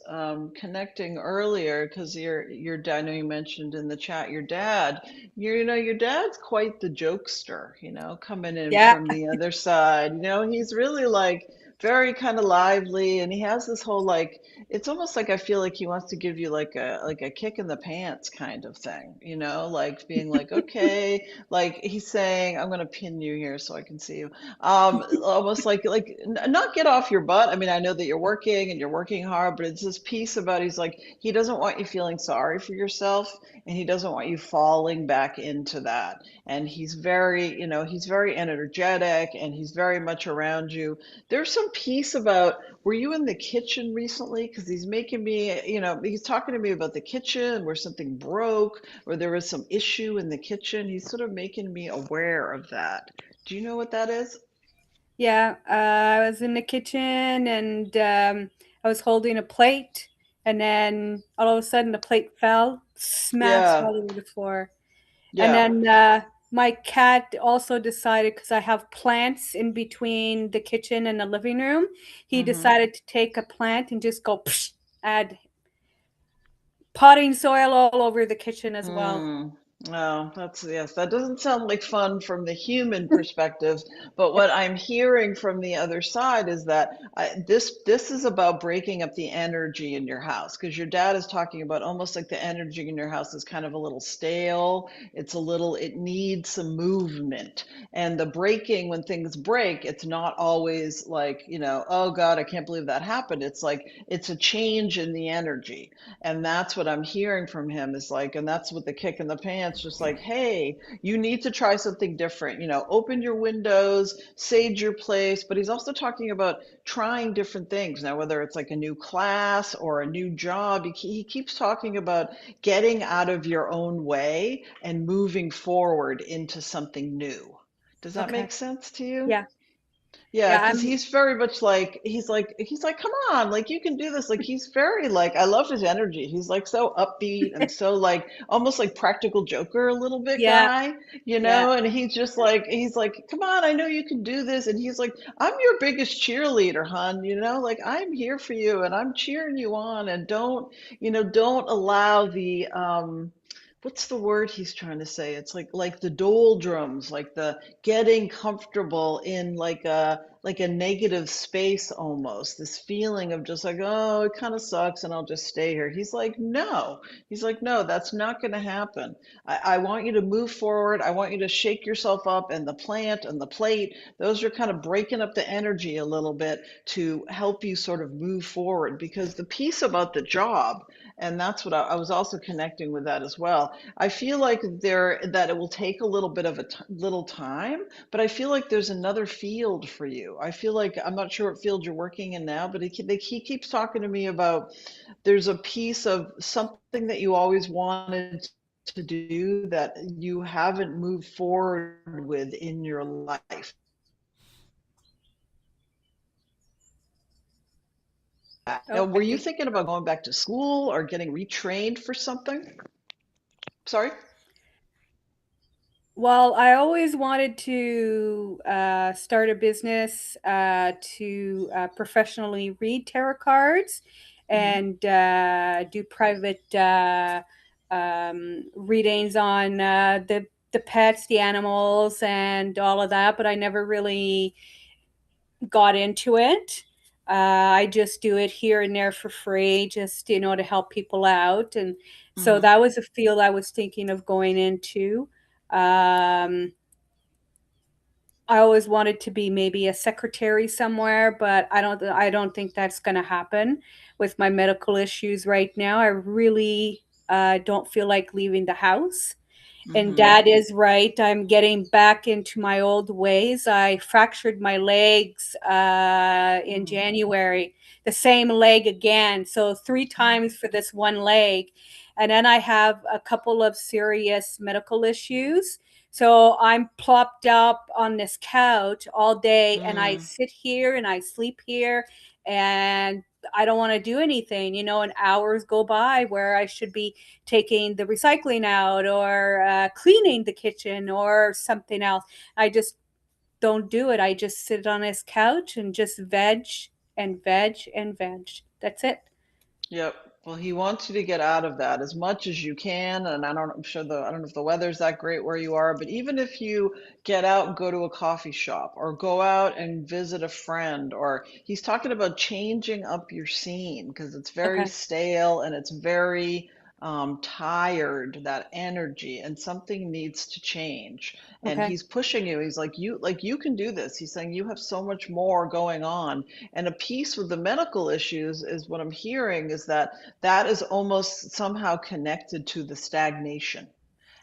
connecting earlier, because your dad, I know you mentioned in the chat your dad. Your dad's quite the jokester, coming in Yeah, from the other side. He's really like very kind of lively, and he has this whole like it's almost like I feel like he wants to give you like a kick in the pants kind of thing, like being like, okay, like he's saying, I'm gonna pin you here so I can see you almost like not get off your butt. I mean, I know that you're working and you're working hard, but it's this piece about he's like he doesn't want you feeling sorry for yourself, and he doesn't want you falling back into that. And he's very energetic, and he's very much around you. There's some piece about, were you in the kitchen recently? Because he's making me, he's talking to me about the kitchen where something broke or there was some issue in the kitchen. He's sort of making me aware of that. Do you know what that is? yeah. I was in the kitchen and I was holding a plate, and then all of a sudden the plate fell, smashed Yeah, all over the floor. And yeah. then my cat also decided, because I have plants in between the kitchen and the living room, he Mm-hmm. decided to take a plant and just go psh, add potting soil all over the kitchen as well. Hmm. Oh, yes, that doesn't sound like fun from the human perspective, but what I'm hearing from the other side is that this is about breaking up the energy in your house, because your dad is talking about almost like the energy in your house is kind of a little stale. It needs some movement. And the breaking, when things break, it's not always like, oh God, I can't believe that happened. It's like it's a change in the energy. And that's what I'm hearing from him is like, and that's what the kick in the pants, just like, hey, you need to try something different. Open your windows, sage your place. But he's also talking about trying different things. Now, whether it's like a new class or a new job, he keeps talking about getting out of your own way and moving forward into something new. Does that Okay. make sense to you? Yeah. Yeah, Yeah. because he's very much like he's like, come on, like you can do this. Like he's very like I love his energy. He's like so upbeat and so like almost like practical joker a little bit Yeah. guy, Yeah. and he's like, come on, I know you can do this. And he's like, I'm your biggest cheerleader, hon, like I'm here for you and I'm cheering you on, and don't allow the what's the word he's trying to say? It's like the doldrums, like the getting comfortable in like a negative space almost. This feeling of just like, oh, it kind of sucks and I'll just stay here. He's like, no. He's like, no, that's not going to happen. I want you to move forward. I want you to shake yourself up, and the plant and the plate, those are kind of breaking up the energy a little bit to help you sort of move forward, because the piece about the job, and that's what I was also connecting with that as well. I feel like that it will take a little bit of little time, but I feel like there's another field for you. I feel like I'm not sure what field you're working in now, but he keeps talking to me about there's a piece of something that you always wanted to do that you haven't moved forward with in your life. Now, were you Okay. thinking about going back to school or getting retrained for something? Sorry? Well, I always wanted to start a business to professionally read tarot cards Hmm. and do private readings on the pets, the animals, and all of that. But I never really got into it. I just do it here and there for free, just to help people out, and so Hmm. that was a field I was thinking of going into. Um, I always wanted to be maybe a secretary somewhere, but I don't think that's going to happen with my medical issues right now. I really don't feel like leaving the house. And Hmm. dad is right. I'm getting back into my old ways. I fractured my legs in Hmm. January, the same leg again. So three times for this one leg. And then I have a couple of serious medical issues. So I'm plopped up on this couch all day and I Mm. sit here and I sleep here and I don't want to do anything, and hours go by where I should be taking the recycling out or cleaning the kitchen or something else. I just don't do it. I just sit on this couch and just veg and veg and veg. That's it. Yep. Well, he wants you to get out of that as much as you can. And I'm sure I don't know if the weather's that great where you are, but even if you get out and go to a coffee shop or go out and visit a friend, or he's talking about changing up your scene because it's very Okay. stale and it's very tired, that energy, and something needs to change. And Okay. he's pushing you. He's like you can do this. He's saying you have so much more going on. And a piece with the medical issues is what I'm hearing is that that is almost somehow connected to the stagnation.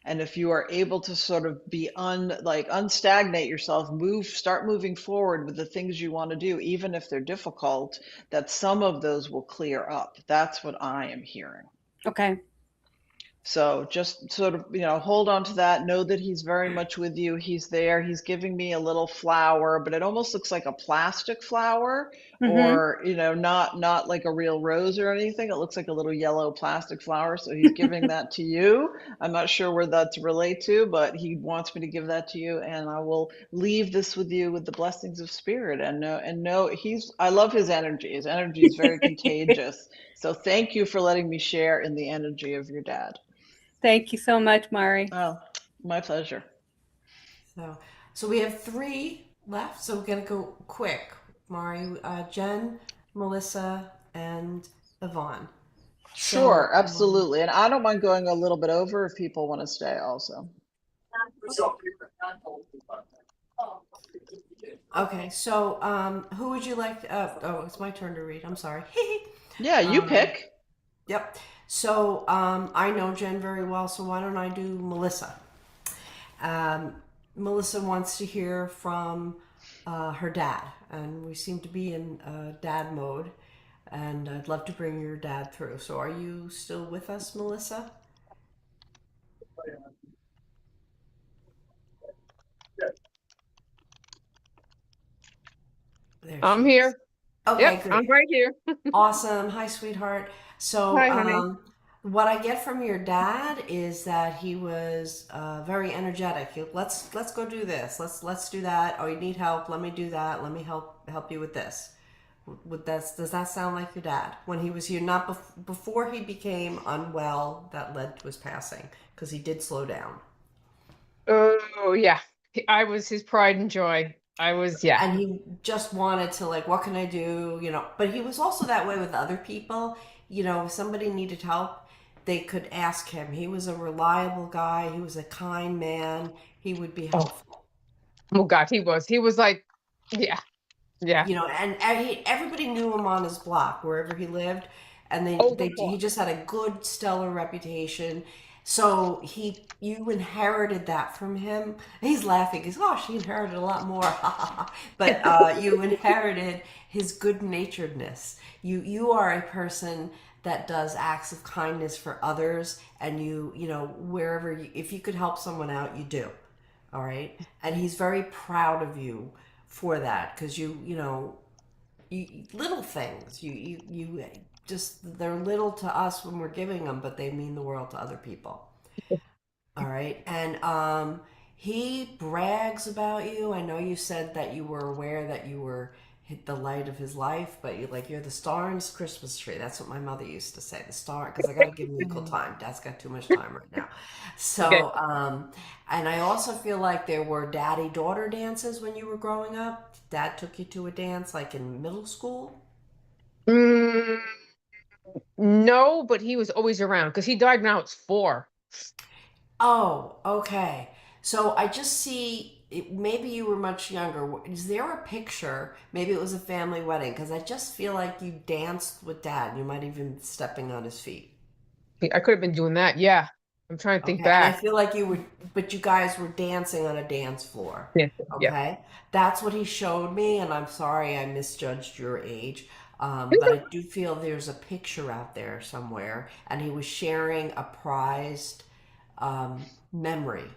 And if you are able to sort of be unstagnate yourself, start moving forward with the things you want to do, even if they're difficult, that some of those will clear up. That's what I am hearing. Okay. So just sort of, hold on to that. Know that he's very much with you. He's there. He's giving me a little flower, but it almost looks like a plastic flower, Mm-hmm. or, not like a real rose or anything. It looks like a little yellow plastic flower. So he's giving that to you. I'm not sure where that to relate to, but he wants me to give that to you, and I will leave this with you with the blessings of spirit. And know I love his energy. His energy is very contagious. So thank you for letting me share in the energy of your dad. Thank you so much, Mari. Oh, my pleasure. So, so we have three left. So we're gonna go quick. Mari, Jen, Melissa, and Yvonne. So, Sure, absolutely. And I don't mind going a little bit over if people want to stay also. okay. Okay. So, who would you like? Oh, it's my turn to read. I'm sorry. Yeah, you um, pick. yep. So, I know Jen very well. So why don't I do Melissa? Um, Melissa wants to hear from her dad, and we seem to be in dad mode. And I'd love to bring your dad through. So, are you still with us, Melissa? There she I'm is. here. Okay, Yep, great. I'm right here. Awesome. Hi, sweetheart. So, Hi, honey. what I get from your dad is that he was very energetic. Let's go do this. Let's do that. Oh, you need help? Let me do that. Let me help you with this. Would that does that sound like your dad when he was here? Not before he became unwell, that led to his passing because he did slow down. Oh, yeah. I was his pride and joy. I was, yeah. And he just wanted to like, what can I do, but he was also that way with other people. If somebody needed help, they could ask him. He was a reliable guy. He was a kind man. He would be Oh, helpful. oh God, he was. He was like, yeah, yeah. And everybody knew him on his block wherever he lived, and Oh, he just had a good stellar reputation. So you inherited that from him. He's laughing because, oh, she inherited a lot more. But you inherited his good naturedness. You are a person that does acts of kindness for others, and wherever if you could help someone out, you do. All right, and he's very proud of you for that because little things you just they're little to us when we're giving them, but they mean the world to other people. All right, and He brags about you. I know you said that you were aware that you were hit the light of his life, but you're the star in his Christmas tree. That's what my mother used to say, the star, because I got to give him equal time. Dad's got too much time right now. Okay. So, and I also feel like there were daddy-daughter dances when you were growing up. Dad took you to a dance like in middle school. Mm, no, but he was always around because he died when I was 4. Oh, okay. So I just see maybe you were much younger. Is there a picture? Maybe it was a family wedding because I just feel like you danced with dad. You might even be stepping on his feet. I could have been doing that. Yeah. I'm trying to think Okay. And I back. feel like you were, but you guys were dancing on a dance floor. Yeah. Yeah. Okay. That's what he showed me. And I'm sorry I misjudged your age. But I do feel there's a picture out there somewhere. And he was sharing a prized memory.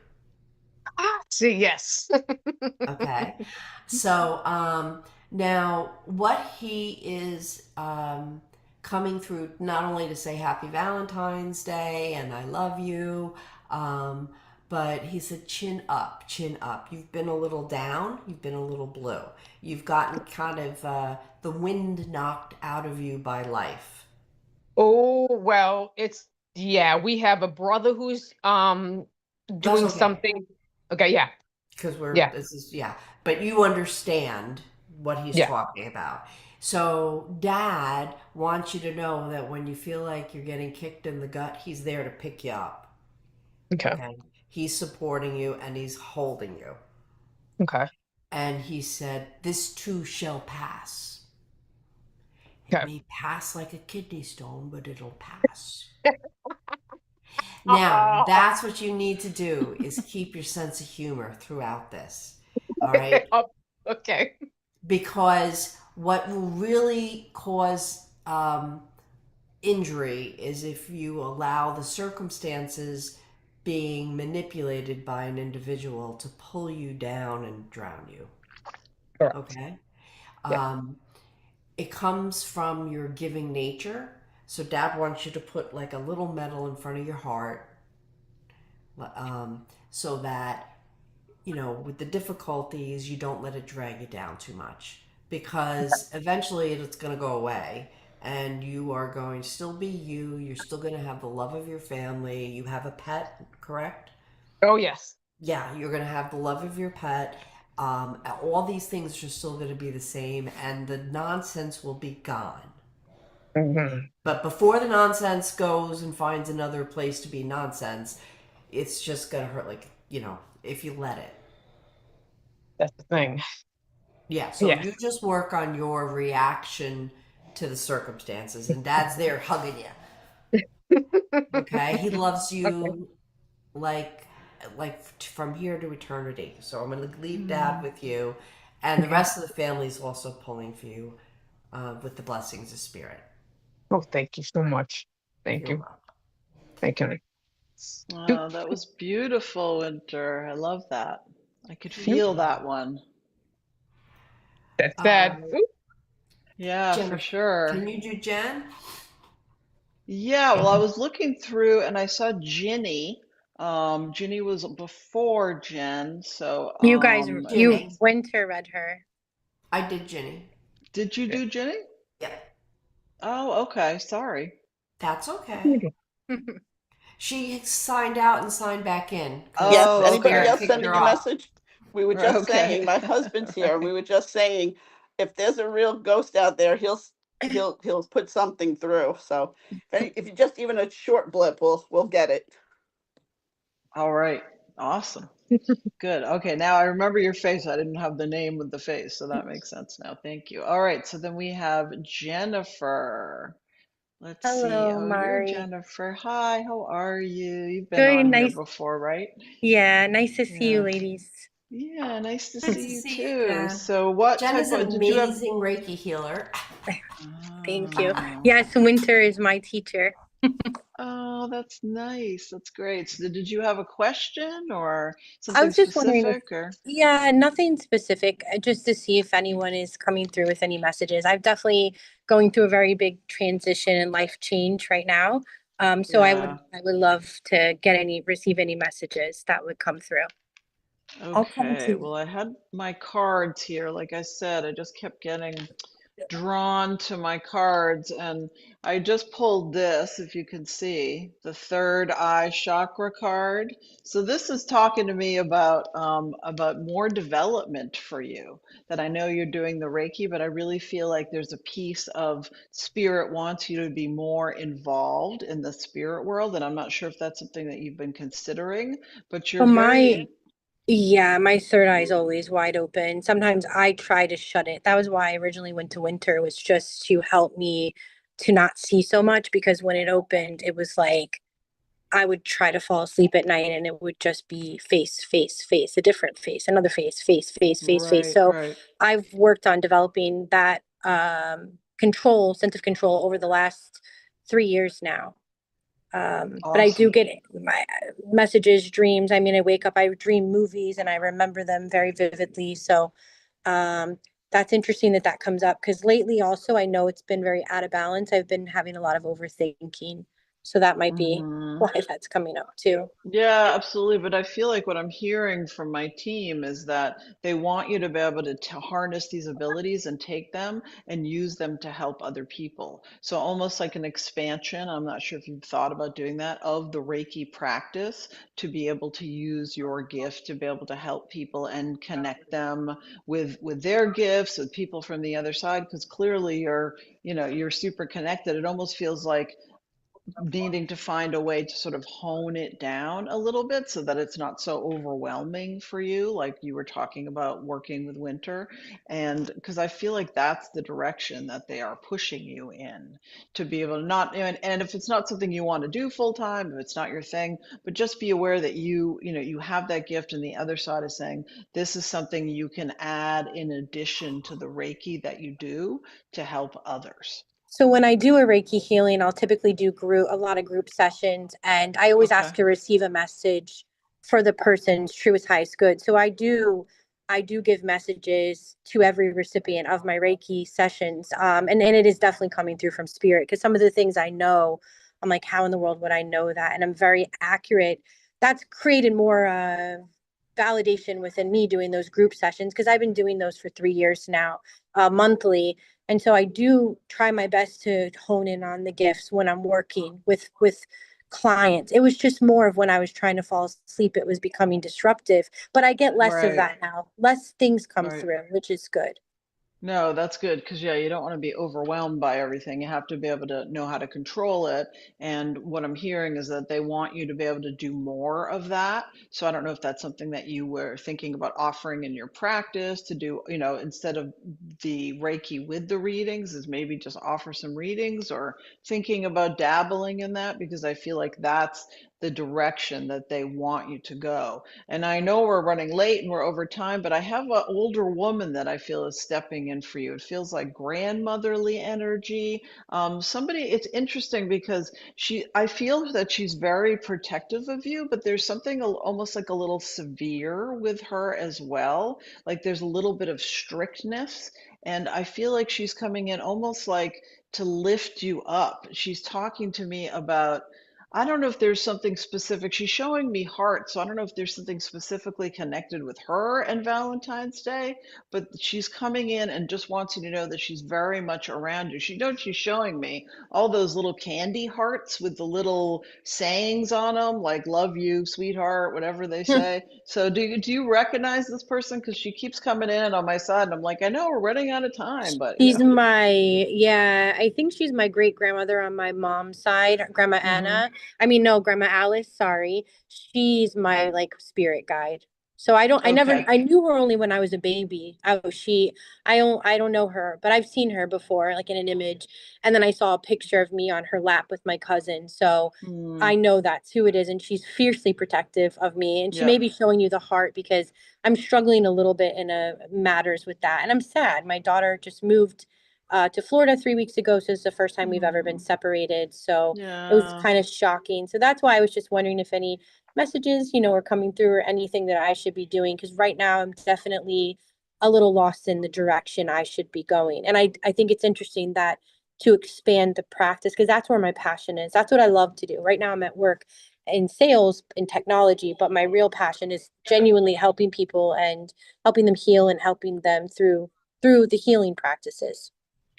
Ah, see, yes. Okay. So now what he is coming through, not only to say Happy Valentine's Day and I love you, um, but he said chin up, chin up. You've been a little down, you've been a little blue. You've gotten kind of the wind knocked out of you by life. Oh, well, yeah, we have a brother who's That's doing okay. something. Okay, yeah. Because we're Yeah. this is yeah, but you understand what he's Yeah. talking about. So dad wants you to know that when you feel like you're getting kicked in the gut, he's there to pick you up. Okay. Okay, he's supporting you and he's holding you. Okay. And he said this too shall pass. It Okay. may pass like a kidney stone, but it'll pass. Now, Oh, that's what you need to do is keep your sense of humor throughout this. All right? okay. Because what will really cause injury is if you allow the circumstances being manipulated by an individual to pull you down and drown you. Correct. Okay? Yeah. Um, it comes from your giving nature. So, dad wants you to put like a little medal in front of your heart so that with the difficulties, you don't let it drag you down too much because eventually it's going to go away and you are going to still be you. You're still going to have the love of your family. You have a pet, correct? Oh, yes. Yeah, you're going to have the love of your pet. All these things are still going to be the same and the nonsense will be gone. Hmm. But before the nonsense goes and finds another place to be nonsense, it's just going to hurt, like, if you let it. That's the thing. Yeah, so Yes. you just work on your reaction to the circumstances, and dad's there hugging you. Okay, he loves Okay. you like from here to eternity. So I'm gonna leave dad Mm. with you, and the Okay. rest of the family is also pulling for you with the blessings of spirit. Oh, thank you so much. Thank You're you. welcome. Thank you. Oh, that was beautiful, Winter. I love that. I could feel that one. That's sad. Um, Oop. Yeah, for Jennifer, sure. can you do Jen? Yeah, well, I was looking through and I saw Ginny. Ginny was before Jen, so You Ginny. Winter read her. I did Ginny. did you do Ginny? Yep, Oh, okay. Sorry. that's okay. She signed out and signed back in because Yes, Oh, the anybody spirit okay. else kicked her sending a off. message? We were just Okay. saying, my husband's here, and we were just saying, if there's a real ghost out there, he'll put something through. So if you just even a short blip, we'll get it. All right. Awesome. Good. Okay, now I remember your face. I didn't have the name with the face, so that makes sense now. Thank you. All right, so then we have Jennifer. Let's see. Hello, Oh, you're Mari. Jennifer. Hi, how are you? You've been Good, on here nice. before, right? Yeah, nice to see you, Yeah. ladies. Yeah, nice to Good see to you see you, too. Jen. So what Jen type is an of, did you have, amazing Reiki healer. Thank you. ah, Yes, Winter is my teacher. oh, that's nice. That's great. So did you have a question or I something was just wondering if, specific or? yeah, nothing specific, just to see if anyone is coming through with any messages. I'm definitely going through a very big transition and life change right now. So I would Yeah. I would love to receive any messages that would come through. I'll come Okay, to. well, I had my cards here. Like I said, I just kept getting drawn to my cards, and I just pulled this, if you can see, the third eye chakra card. So this is talking to me about more development for you. That I know you're doing the Reiki, but I really feel like there's a piece of spirit wants you to be more involved in the spirit world, and I'm not sure if that's something that you've been considering, but you're But very my Yeah, my third eye is always wide open. Sometimes I try to shut it. That was why I originally went to winter, was just to help me to not see so much, because when it opened, it was like I would try to fall asleep at night and it would just be face, face, face, a different face, another face, face, face, face, face. right, So right. I've worked on developing that sense of control over the last 3 years now. But I do Awesome. get my messages, dreams. I mean, I wake up, I dream movies and I remember them very vividly. So, um, that's interesting that that comes up, because lately also I know it's been very out of balance. I've been having a lot of overthinking. So that might be Hmm. why that's coming up too. Yeah, absolutely. But I feel like what I'm hearing from my team is that they want you to be able to harness these abilities and take them and use them to help other people. So almost like an expansion. I'm not sure if you've thought about doing that of the Reiki practice to be able to use your gift to be able to help people and connect them with their gifts, with people from the other side, because clearly you're super connected. It almost feels like needing to find a way to sort of hone it down a little bit so that it's not so overwhelming for you, like you were talking about working with winter. And because I feel like that's the direction that they are pushing you in to be able to not, and if it's not something you want to do full time, if it's not your thing, but just be aware that you have that gift, and the other side is saying this is something you can add in addition to the Reiki that you do to help others. So when I do a Reiki healing, I'll typically do a lot of group sessions, and I always Okay. ask to receive a message for the person's truest highest good. So I do give messages to every recipient of my Reiki sessions. And it is definitely coming through from spirit, because some of the things I know, I'm like, how in the world would I know that? And I'm very accurate. That's created more validation within me doing those group sessions, because I've been doing those for 3 years now, monthly. And so I do try my best to hone in on the gifts when I'm working with clients. It was just more of when I was trying to fall asleep, it was becoming disruptive. But I get less of Right. that now. Less things come Right. through, which is good. No, that's good because, yeah, you don't want to be overwhelmed by everything. You have to be able to know how to control it. And what I'm hearing is that they want you to be able to do more of that. So I don't know if that's something that you were thinking about offering in your practice to do, instead of the Reiki with the readings, is maybe just offer some readings or thinking about dabbling in that, because I feel like that's the direction that they want you to go. And I know we're running late and we're over time, but I have an older woman that I feel is stepping in for you. It feels like grandmotherly energy. It's interesting because I feel that she's very protective of you, but there's something almost like a little severe with her as well. Like there's a little bit of strictness. And I feel like she's coming in almost like to lift you up. She's talking to me about, I don't know if there's something specific. She's showing me heart, so I don't know if there's something specifically connected with her and Valentine's Day, but she's coming in and just wants you to know that she's very much around you. She's showing me all those little candy hearts with the little sayings on them, like "love you, sweetheart," whatever they say. So do you recognize this person? Because she keeps coming in on my side, and I'm like, I know we're running out of time, but She's my, yeah, I think she's my great grandmother on my mom's side, Grandma hmm. Anna. I mean, no, Grandma Alice, sorry. She's my like spirit guide. So Okay. I knew her only when I was a baby. I don't know her, but I've seen her before, like in an image. And then I saw a picture of me on her lap with my cousin. So Hmm. I know that's who it is. And she's fiercely protective of me. And she Yeah. may be showing you the heart, because I'm struggling a little bit in a matters with that. And I'm sad. My daughter just moved to Florida 3 weeks ago. So it's the first time we've ever been Hmm. separated. So it was Yeah. kind of shocking. So that's why I was just wondering if any messages, are coming through, or anything that I should be doing. Because right now I'm definitely a little lost in the direction I should be going. And I think it's interesting that to expand the practice, because that's where my passion is. That's what I love to do. Right now I'm at work in sales and technology, but my real passion is genuinely helping people and helping them heal and helping them through the healing practices.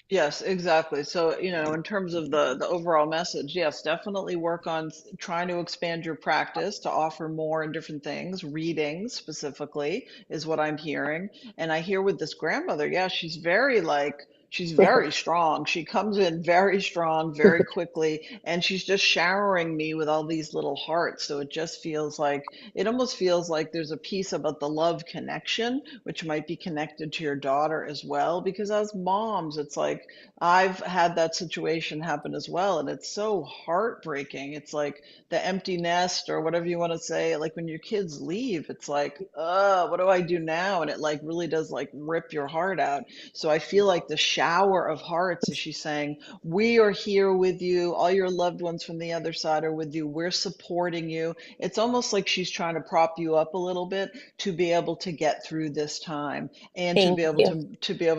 Yes, exactly. So, in terms of the overall message, yes, definitely work on trying to expand your practice to offer more and different things. Reading specifically is what I'm hearing. And I hear with this grandmother, yeah, she's very strong. She comes in very strong, very quickly, and she's just showering me with all these little hearts. So it almost feels like there's a piece about the love connection, which might be connected to your daughter as well, because as moms, it's like, I've had that situation happen as well, and it's so heartbreaking. It's like the empty nest or whatever you want to say. Like when your kids leave, it's like, what do I do now? And it like really does like rip your heart out. So I feel like the shower of hearts, as she's saying, we are here with you. All your loved ones from the other side are with you. We're supporting you. It's almost like she's trying to prop you up a little bit to be able to get through this time and to Thank be able you.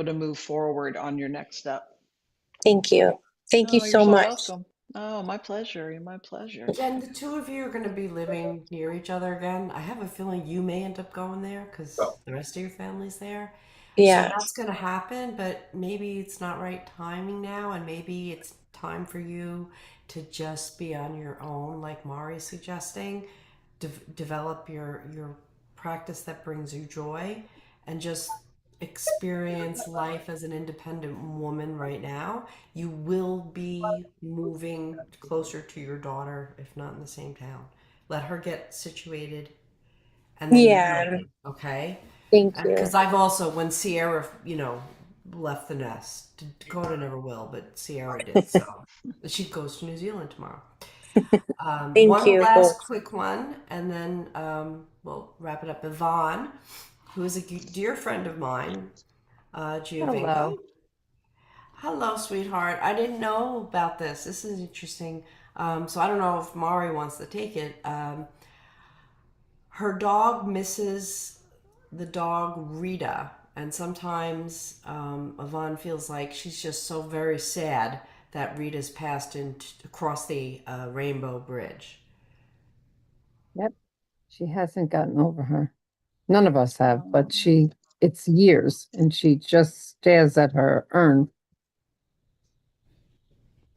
to move forward on your next step. Thank you. Thank you Oh, you're so so much. welcome. Oh, my pleasure. You're my pleasure. Jen, the two of you are going to be living near each other again. I have a feeling you may end up going there because the rest of your family's there. So that's Yes. going to happen, but maybe it's not right timing now, and maybe it's time for you to just be on your own, like Mari's suggesting. Develop your practice that brings you joy, and just experience life as an independent woman right now. You will be moving closer to your daughter, if not in the same town. Let her get situated, and then you Yeah. go, okay? Thank Because you. I've also, when Sierra, left the nest, Dakota never will, but Sierra did, so she goes to New Zealand tomorrow. Thank One you last both. quick one, and then we'll wrap it up. Yvonne, who is a dear friend of mine, Giovinco. Hello. Hello, sweetheart. I didn't know about this. This is interesting. So I don't know if Mari wants to take it. Her dog misses the dog Rita, and sometimes Yvonne feels like she's just so very sad that Rita's passed across the Rainbow Bridge. Yep. She hasn't gotten over her. None of us have, but Um, it's years, and she just stares at her urn.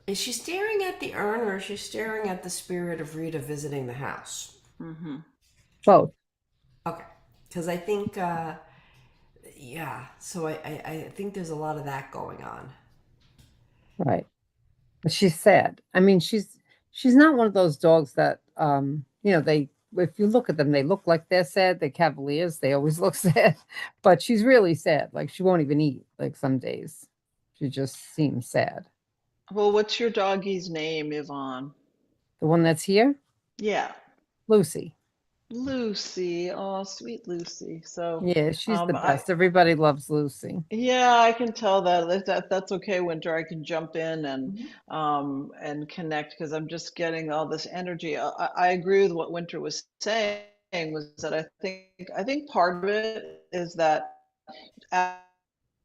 Is she staring at the urn, or is she staring at the spirit of Rita visiting the house? mhm. Both. Okay, because I think, yeah, so I think there's a lot of that going on. Right. But she's sad. I mean, she's not one of those dogs that they if you look at them, they look like they're sad. They're cavaliers. They always look sad. But she's really sad. Like she won't even eat, like some days. She just seems sad. Well, what's your doggy's name, Yvonne? The one that's here, Yeah, Lucy. Lucy. Oh, sweet Lucy. So, Yeah, she's the I best. Everybody loves Lucy. yeah, I can tell that. That's okay, Winter. I can jump in Mhm. and connect because I'm just getting all this energy. I agree with what Winter was saying. Was that I think part of it is that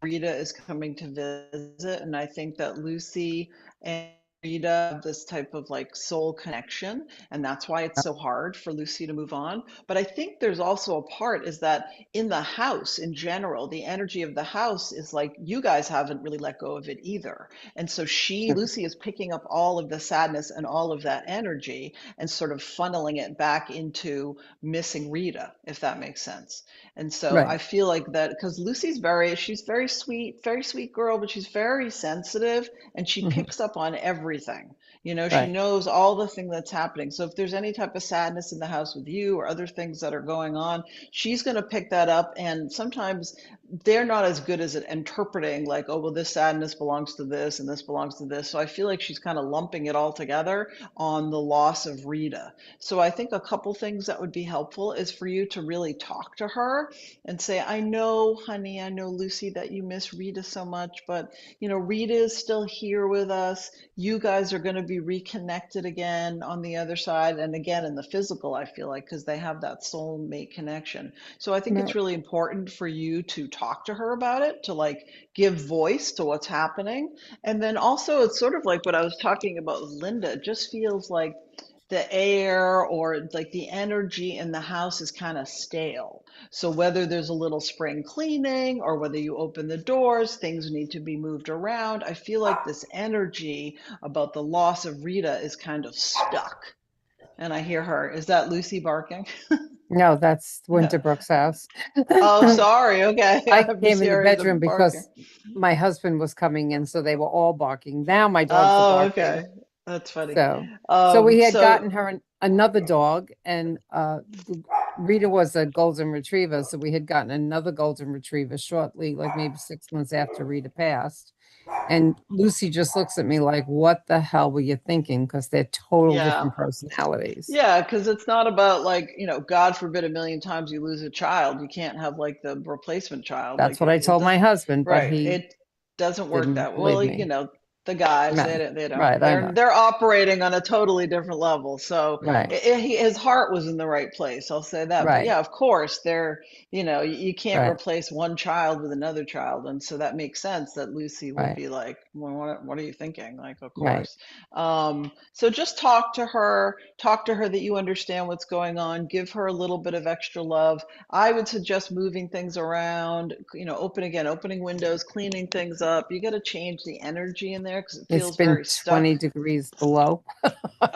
Rita is coming to visit, and I think that Lucy and Rita have this type of like soul connection, and that's why it's so hard for Lucy to move on. But I think there's also a part is that in the house in general, the energy of the house is like you guys haven't really let go of it either. And so Lucy is picking up all of the sadness and all of that energy and sort of funneling it back into missing Rita, if that makes sense. And so I Right. feel like that because she's very sweet girl, but she's very sensitive and she Hmm. picks up on everything. She Right. knows all the thing that's happening. So if there's any type of sadness in the house with you or other things that are going on, she's going to pick that up. And sometimes they're not as good as at interpreting, like, oh, well, this sadness belongs to this and this belongs to this. So I feel like she's kind of lumping it all together on the loss of Rita. So I think a couple things that would be helpful is for you to really talk to her and say, I know, honey, I know, Lucy, that you miss Rita so much, but Rita is still here with us. You guys are going to be reconnected again on the other side. And again, in the physical, I feel like, because they have that soulmate connection. So I think it's Right. really important for you to talk to her about it, to like give voice to what's happening. And then also, it's sort of like what I was talking about with Linda. It just feels like the air or like the energy in the house is kind of stale. So whether there's a little spring cleaning or whether you open the doors, things need to be moved around. I feel like this energy about the loss of Rita is kind of stuck. And I hear her. Is that Lucy barking? No, that's Yeah. Winterbrook's house. Oh, sorry. Okay. I I'm just came in the hearing them bedroom barking. because my husband was coming in, so they were all barking. Now my dogs are Oh, barking. okay. That's funny. So we had So gotten her another dog, and Rita was a golden retriever, so we had gotten another golden retriever shortly, like maybe 6 months after Rita passed. And Lucy just looks at me like, "What the hell were you thinking?" Because they're total yeah. different personalities. Yeah, because it's not about like, God forbid a million times you lose a child. You can't have like the replacement child. That's Like what I it told my doesn't, hall right. he It doesn't work didn't that believe well. me. The guys, Right, they don't, right, I know. they're operating on a totally different level. So Right, his heart was in the right place. I'll say that. But right, yeah, of course, you can't right, replace one child with another child. And so that makes sense that Lucy would right, be like, well, what are you thinking? Like, of right. course. So just talk to her that you understand what's going on, give her a little bit of extra love. I would suggest moving things around, opening windows, cleaning things up. You got to change the energy in there because it It's feels been very stuck. 20 degrees below.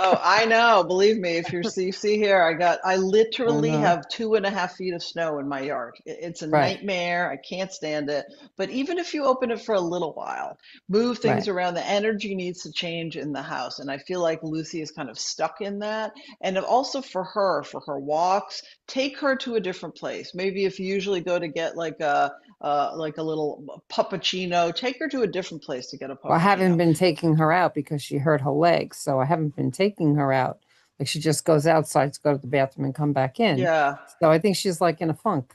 Oh, I know. Believe me, if you see here, I I literally know. have 2.5 feet of snow in my yard. It's a Right, nightmare. I can't stand it. But even if you open it for a little while, move things right. around, the energy needs to change in the house. And I feel like Lucy is kind of stuck in that. And also for her walks, take her to a different place. Maybe if you usually go to get like a little puppuccino, take her to a different place to get a Well, I haven't puppuccino. been taking her out because she hurt her legs, so I haven't been taking her out. Like she just goes outside to go to the bathroom and come back in. Yeah. So I think she's like in a funk.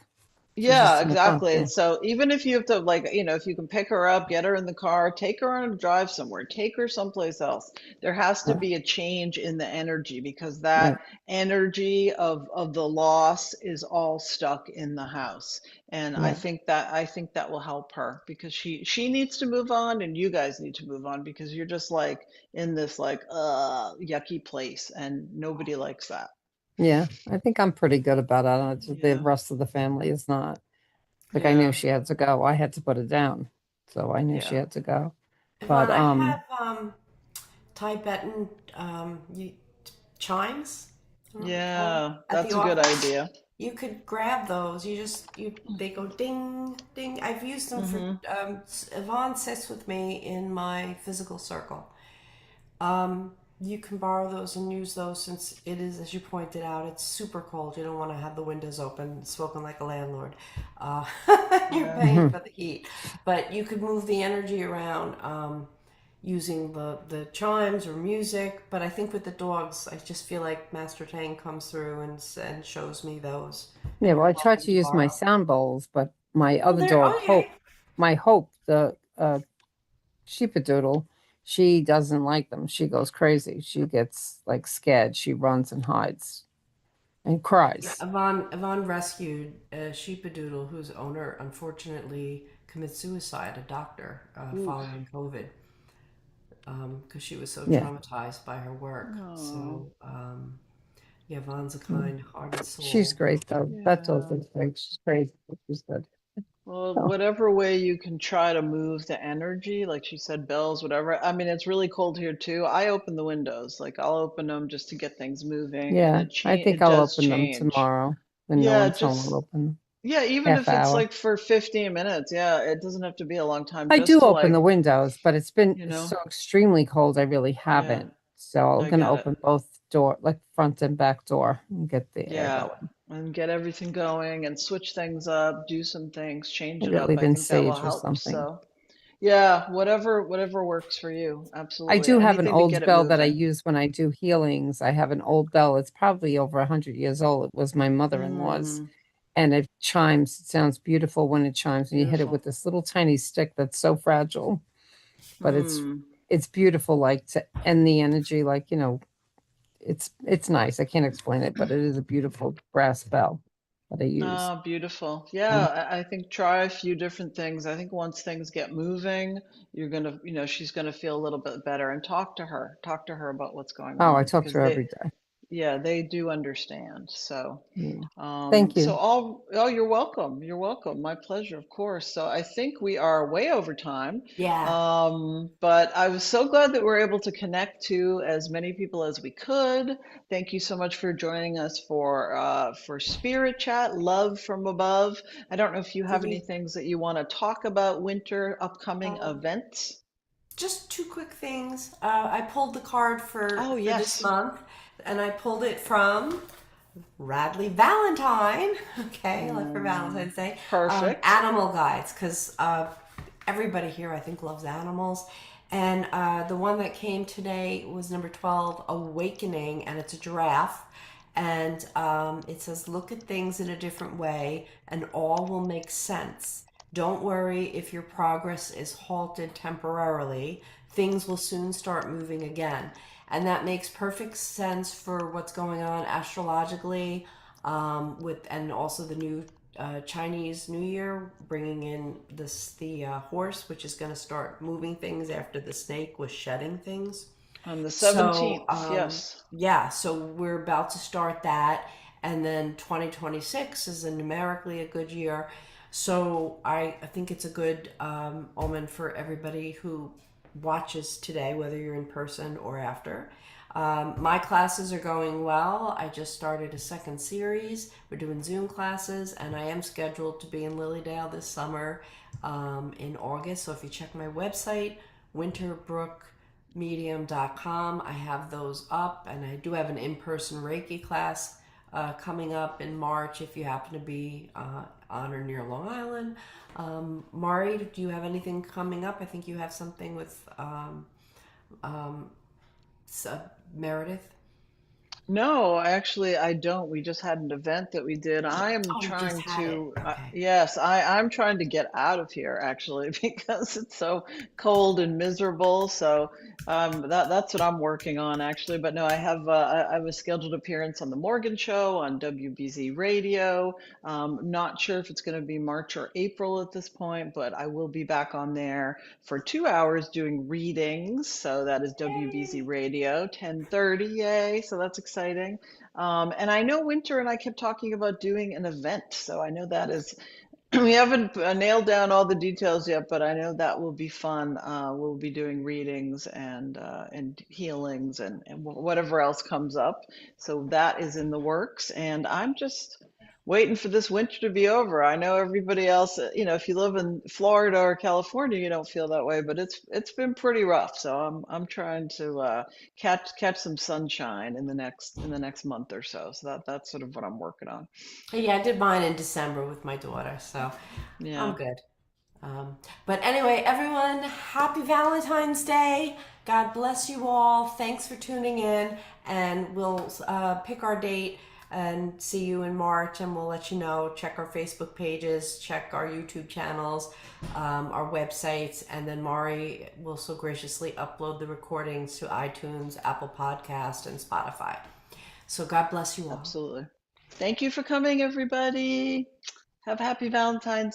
She's Yeah, just in a funk. exactly. Yeah, And so even if you have to if you can pick her up, get her in the car, take her on a drive somewhere, take her someplace else. There has to yeah, be a change in the energy because that right, energy of the loss is all stuck in the house. And right. I think that will help her because she needs to move on and you guys need to move on because you're just like in this like yucky place and nobody likes that. Yeah, I think I'm pretty good about it. The Yeah. rest of the family is not. Like I knew Yeah. she had to go. I had to put it down. So I knew she Yeah. had to go. But Yvonne, I have Tibetan chimes Yeah, at the that's a good office. idea. You could grab those. They go ding ding. I've used them for. Hmm. Yvonne sits with me in my physical circle. You can borrow those and use those since it is, as you pointed out, it's super cold. You don't want to have the windows open, smoking like a landlord. Uh, you're Yeah. paying for the heat, but you could move the energy around using the chimes or music. But I think with the dogs, I just feel like Master Tang comes through and shows me those, yeah, and well, you're I tried welcome to to use my borrow. sound bowls, but my Oh, other they're dog, okay. Hope, the sheepadoodle, she doesn't like them. She goes crazy. She gets like scared. She runs and hides and Yeah, cries. Yvonne rescued a sheepadoodle whose owner unfortunately committed suicide, a doctor, Oof. following COVID, because she was so Yeah. traumatized by her work. Oh, So, yeah, Yvonne's a Mm. kind-hearted She's soul. great though. That dog yeah. is great. She's crazy, but she's good. Well, Oh, whatever way you can try to move the energy, like she said, bells, whatever. I mean, it's really cold here too. I open the windows, like I'll open them just to get things moving, and yeah. I think it I'll does open them change. tomorrow when no Yeah, one's home. I'll just open them yeah, even half if it's hour. like for 15 minutes. Yeah, it doesn't have to be a long time, I just do to open like, the windows, but it's been you know, so extremely cold. I really yeah, haven't. So I'm I gonna get it. open both door, like front and back door, and get the air Yeah, going. and get everything going and switch things up, do some things, change it Maybe I'll up. I even think that will sage or help. something. So, yeah, whatever works for you. I Absolutely. do have an Anything to get old it bell that I moving. use when I do healings. I have an old bell. It's probably over 100 years old. It was my mother-in-law's, Mm, and it chimes. It sounds beautiful when it chimes, and you hit it beautiful. with this little tiny stick that's so fragile, but Hmm. it's beautiful. Like to end the energy, like it's nice. I can't explain it, but it is a beautiful brass bell that I use. Oh, beautiful. Yeah, Um, I think try a few different things. I think once things get moving, she's gonna feel a little bit better and talk to her. Talk to her about what's going oh, I on talk to because her every day. yeah, they do understand. So, Thank you. oh, you're welcome. You're welcome. My pleasure, of course. So I think we are way over time. Yeah. But I was so glad that we're able to connect to as many people as we could. Thank you so much for joining us for Spirit Chat, Love from Above. I don't know if you have any Indeed. things that you want to talk about winter upcoming Um, events. just two quick things. I pulled the card Oh, for this yes. month, and I pulled it from Radley Valentine. Okay, like for Valentine's Day. Perfect. Animal guides, because everybody here I think loves animals. And the one that came today was number 12, Awakening, and it's a giraffe. And it says, look at things in a different way, and all will make sense. Don't worry if your progress is halted temporarily. Things will soon start moving again. And that makes perfect sense for what's going on astrologically, and also the new Chinese New Year, bringing in the horse, which is going to start moving things after the snake was shedding things. On the So, 17th, yes. yeah, so we're about to start that. And then 2026 is numerically a good year. So I think it's a good omen for everybody who watches today, whether you're in person or after. My classes are going well. I just started a second series. We're doing Zoom classes, and I am scheduled to be in Lilydale this summer in August. So if you check my website, winterbrookmedium.com, I have those up, and I do have an in-person Reiki class coming up in March if you happen to be on or near Long Island. Mari, do you have anything coming up? I think you have something with Meredith. No, actually, I don't. We just had an event that we did. I am Oh, you just trying had it. to, Okay. yes, I'm trying to get out of here actually because it's so cold and miserable. So that's what I'm working on actually. But no, I have a scheduled appearance on the Morgan Show on WBZ Radio. Not sure if it's going to be March or April at this point, but I will be back on there for 2 hours doing readings. So that is WBZ Yay. Radio, 10:30. Yay. So that's exciting. And I know Winter and I kept talking about doing an event. So I know that is, we haven't nailed down all the details yet, but I know that will be fun. We'll be doing readings and healings and whatever else comes up. So that is in the works. And I'm just waiting for this winter to be over. I know everybody else, if you live in Florida or California, you don't feel that way, but it's been pretty rough. So I'm trying to catch some sunshine in the next month or so. So that's sort of what I'm working on. Yeah, I did mine in December with my daughter, so I'm Yeah. good. But anyway, everyone, happy Valentine's Day. God bless you all. Thanks for tuning in, and we'll pick our date and see you in March, and we'll let you know. Check our Facebook pages, check our YouTube channels, our websites, and then Mari will so graciously upload the recordings to iTunes, Apple Podcast, and Spotify. So God bless you all. Absolutely. Thank you for coming, everybody. Have a happy Valentine's